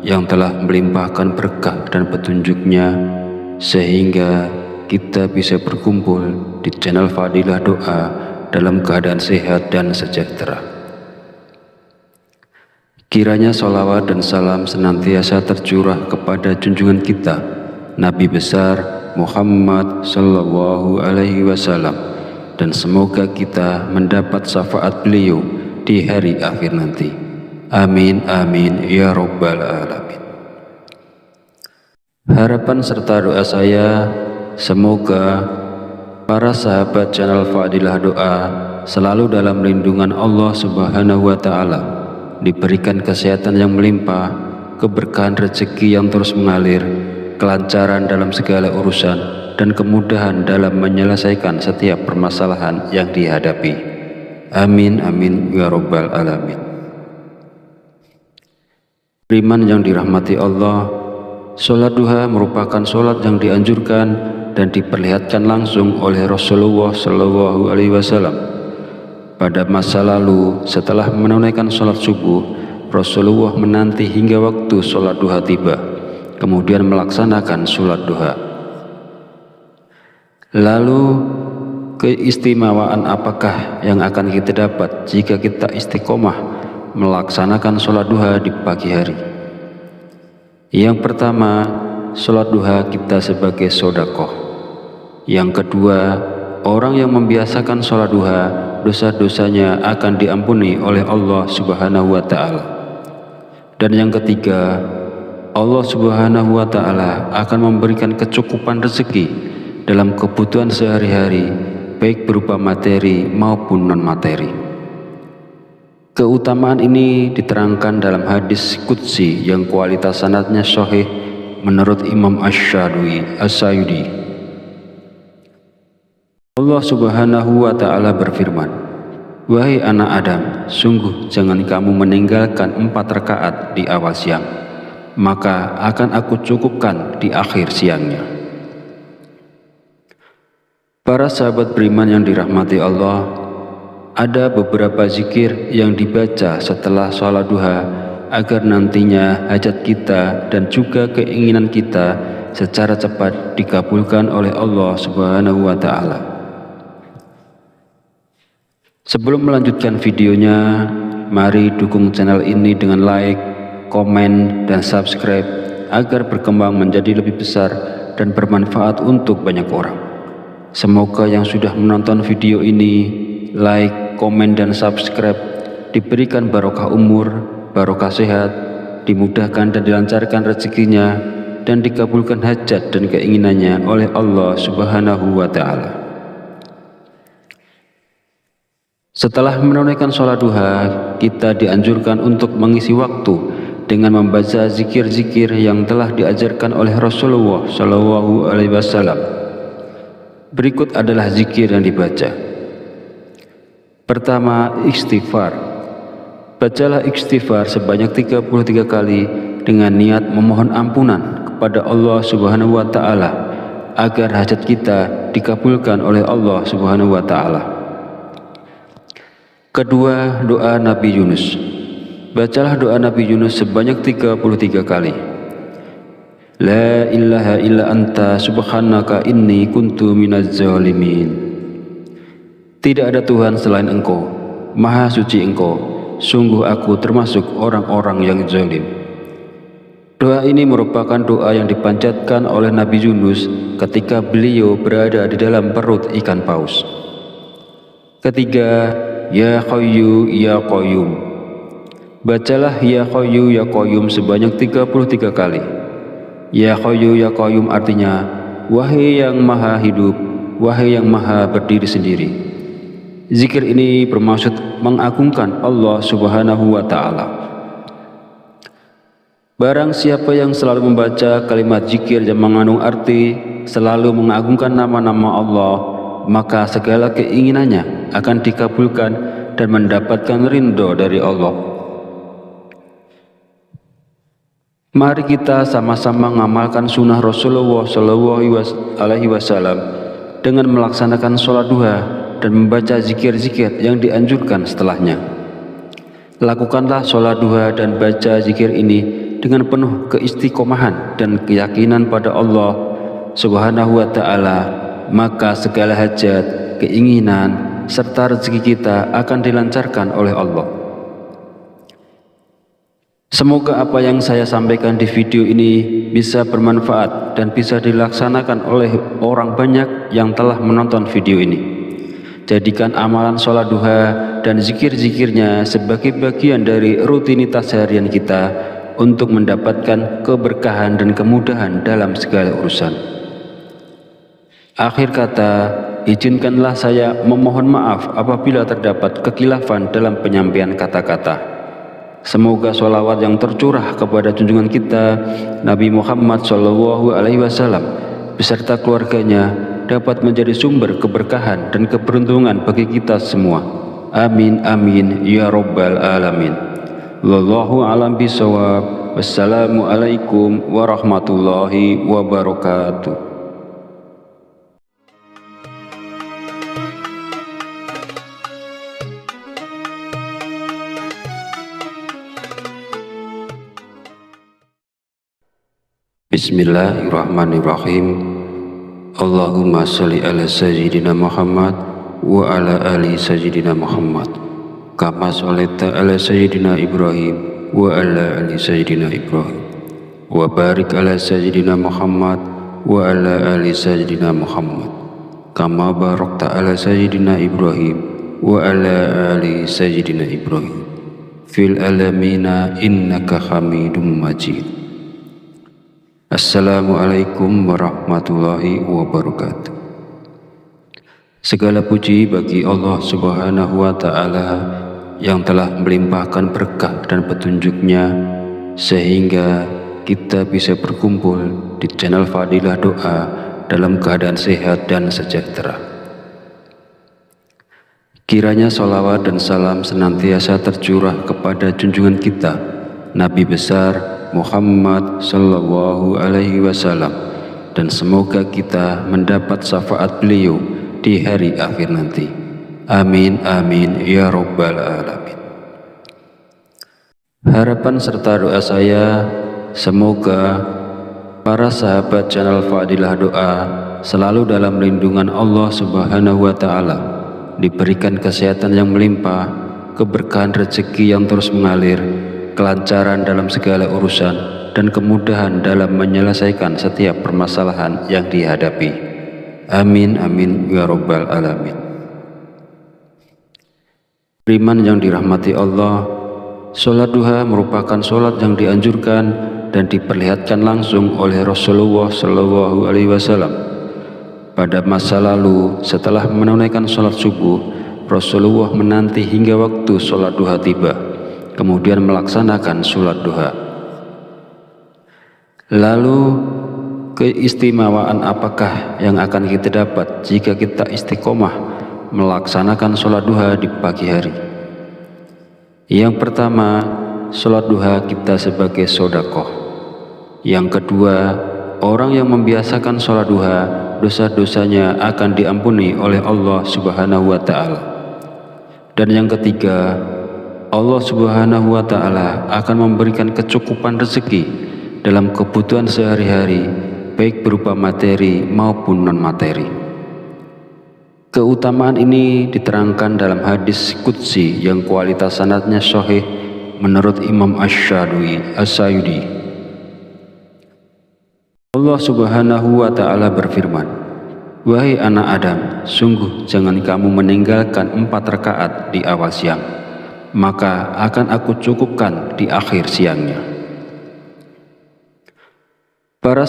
yang telah melimpahkan berkah dan petunjuknya sehingga kita bisa berkumpul di channel Fadilah Doa dalam keadaan sehat dan sejahtera. Kiranya sholawat dan salam senantiasa tercurah kepada junjungan kita Nabi besar Muhammad Sallallahu Alaihi Wasallam, dan semoga kita mendapat syafaat beliau di hari akhir nanti. Amin amin ya rabbal alamin. Harapan serta doa saya, semoga para sahabat channel Fadilah Doa selalu dalam lindungan Allah Subhanahu wa Ta'ala, diberikan kesehatan yang melimpah, keberkahan rezeki yang terus mengalir, kelancaran dalam segala urusan, dan kemudahan dalam menyelesaikan setiap permasalahan yang dihadapi. Amin amin ya rabbal alamin. Beriman yang dirahmati Allah, sholat duha merupakan sholat yang dianjurkan dan diperlihatkan langsung oleh Rasulullah Shallallahu Alaihi Wasallam. Pada masa lalu, setelah menunaikan sholat subuh, Rasulullah menanti hingga waktu sholat duha tiba, kemudian melaksanakan sholat duha. Lalu keistimewaan apakah yang akan kita dapat jika kita istiqomah melaksanakan sholat duha di pagi hari? Yang pertama, sholat duha kita sebagai sedekah. Yang kedua, orang yang membiasakan sholat duha, dosa-dosanya akan diampuni oleh Allah Subhanahu wa Ta'ala. Dan yang ketiga, Allah Subhanahu wa Ta'ala akan memberikan kecukupan rezeki dalam kebutuhan sehari-hari, baik berupa materi maupun non-materi. Keutamaan ini diterangkan dalam hadis qudsi yang kualitas sanadnya sahih menurut Imam Asy-Syayudi. Allah Subhanahu wa Ta'ala berfirman, "Wahai anak Adam, sungguh jangan kamu meninggalkan 4 rakaat di awal siang, maka akan aku cukupkan di akhir siangnya." Para sahabat beriman yang dirahmati Allah, ada beberapa zikir yang dibaca setelah sholat duha agar nantinya hajat kita dan juga keinginan kita secara cepat dikabulkan oleh Allah Subhanahu wa Ta'ala. Sebelum melanjutkan videonya, mari dukung channel ini dengan like, komen, dan subscribe agar berkembang menjadi lebih besar dan bermanfaat untuk banyak orang. Semoga yang sudah menonton video ini, like, komen, dan subscribe diberikan barokah umur, barokah sehat, dimudahkan dan dilancarkan rezekinya, dan dikabulkan hajat dan keinginannya oleh Allah Subhanahu wa Ta'ala. Setelah menunaikan sholat duha, kita dianjurkan untuk mengisi waktu dengan membaca zikir-zikir yang telah diajarkan oleh Rasulullah SAW. Berikut adalah zikir yang dibaca. Pertama, istighfar. Bacalah istighfar sebanyak 33 kali dengan niat memohon ampunan kepada Allah Subhanahu wa Ta'ala agar hajat kita dikabulkan oleh Allah Subhanahu wa Ta'ala. Kedua, doa Nabi Yunus. Bacalah doa Nabi Yunus sebanyak 33 kali. La ilaha illa anta subhanaka inni kuntu minaz zalimin. Tidak ada Tuhan selain Engkau, Maha suci Engkau, sungguh aku termasuk orang-orang yang zalim. Doa ini merupakan doa yang dipanjatkan oleh Nabi Yunus ketika beliau berada di dalam perut ikan paus. Ketiga, Ya Hayyu Ya Qayyum. Bacalah Ya Hayyu Ya Qayyum sebanyak 33 kali. Ya Hayyu Ya Qayyum artinya, wahai yang maha hidup, wahai yang maha berdiri sendiri. Zikir ini bermaksud mengagungkan Allah Subhanahu wa Ta'ala. Barang siapa yang selalu membaca kalimat zikir yang mengandung arti selalu mengagungkan nama-nama Allah, maka segala keinginannya akan dikabulkan dan mendapatkan ridho dari Allah. Mari kita sama-sama mengamalkan sunnah Rasulullah SAW dengan melaksanakan sholat duha dan membaca zikir-zikir yang dianjurkan setelahnya. Lakukanlah sholat duha dan baca zikir ini dengan penuh keistiqomahan dan keyakinan pada Allah Subhanahu wa Ta'ala, maka segala hajat, keinginan, serta rezeki kita akan dilancarkan oleh Allah. Semoga apa yang saya sampaikan di video ini bisa bermanfaat dan bisa dilaksanakan oleh orang banyak yang telah menonton video ini. Jadikan amalan sholat duha dan zikir-zikirnya sebagai bagian dari rutinitas harian kita untuk mendapatkan keberkahan dan kemudahan dalam segala urusan. Akhir kata, izinkanlah saya memohon maaf apabila terdapat kekhilafan dalam penyampaian kata-kata. Semoga sholawat yang tercurah kepada junjungan kita Nabi Muhammad SAW beserta keluarganya dapat menjadi sumber keberkahan dan keberuntungan bagi kita semua. Amin amin ya rabbal alamin. Wallahu a'lam bishawab. Wassalamualaikum warahmatullahi wabarakatuh. Bismillahirrahmanirrahim. Allahumma sholli ala sayyidina Muhammad wa ala ali sayyidina Muhammad kama sholaita ala sayyidina Ibrahim wa ala ali sayyidina Ibrahim wa barik ala sayyidina Muhammad wa ala ali sayyidina Muhammad kama barakta ala sayyidina Ibrahim wa ala ali sayyidina Ibrahim fil alamina innaka hamidum majid. Assalamualaikum warahmatullahi wabarakatuh. Segala puji bagi Allah Subhanahu wa Ta'ala yang telah melimpahkan berkah dan petunjuknya sehingga kita bisa berkumpul di channel Fadilah Doa dalam keadaan sehat dan sejahtera. Kiranya sholawat dan salam senantiasa tercurah kepada junjungan kita Nabi besar Muhammad Sallallahu Alaihi Wasallam, dan semoga kita mendapat syafaat beliau di hari akhir nanti. Amin amin ya rabbal alamin. Harapan serta doa saya, semoga para sahabat channel Fadilah Doa selalu dalam lindungan Allah Subhanahu wa Ta'ala, diberikan kesehatan yang melimpah, keberkahan rezeki yang terus mengalir, kelancaran dalam segala urusan, dan kemudahan dalam menyelesaikan setiap permasalahan yang dihadapi. Amin amin ya rabbal alamin. Beriman yang dirahmati Allah, sholat duha merupakan sholat yang dianjurkan dan diperlihatkan langsung oleh Rasulullah Shallallahu Alaihi Wasallam. Pada masa lalu, setelah menunaikan sholat subuh, Rasulullah menanti hingga waktu sholat duha tiba, kemudian melaksanakan sholat duha. Lalu keistimewaan apakah yang akan kita dapat jika kita istiqomah melaksanakan sholat duha di pagi hari? Yang pertama, sholat duha kita sebagai sedekah. Yang kedua, orang yang membiasakan sholat duha, dosa-dosanya akan diampuni oleh Allah Subhanahu wa Ta'ala. Dan yang ketiga, Allah Subhanahu wa Ta'ala akan memberikan kecukupan rezeki dalam kebutuhan sehari-hari, baik berupa materi maupun non-materi. Keutamaan ini diterangkan dalam hadis qudsi yang kualitas sanadnya sahih menurut Imam Asy-Syadili. Allah Subhanahu wa Ta'ala berfirman, "Wahai anak Adam, sungguh jangan kamu meninggalkan 4 rakaat di awal siang, maka akan aku cukupkan di akhir siangnya." Para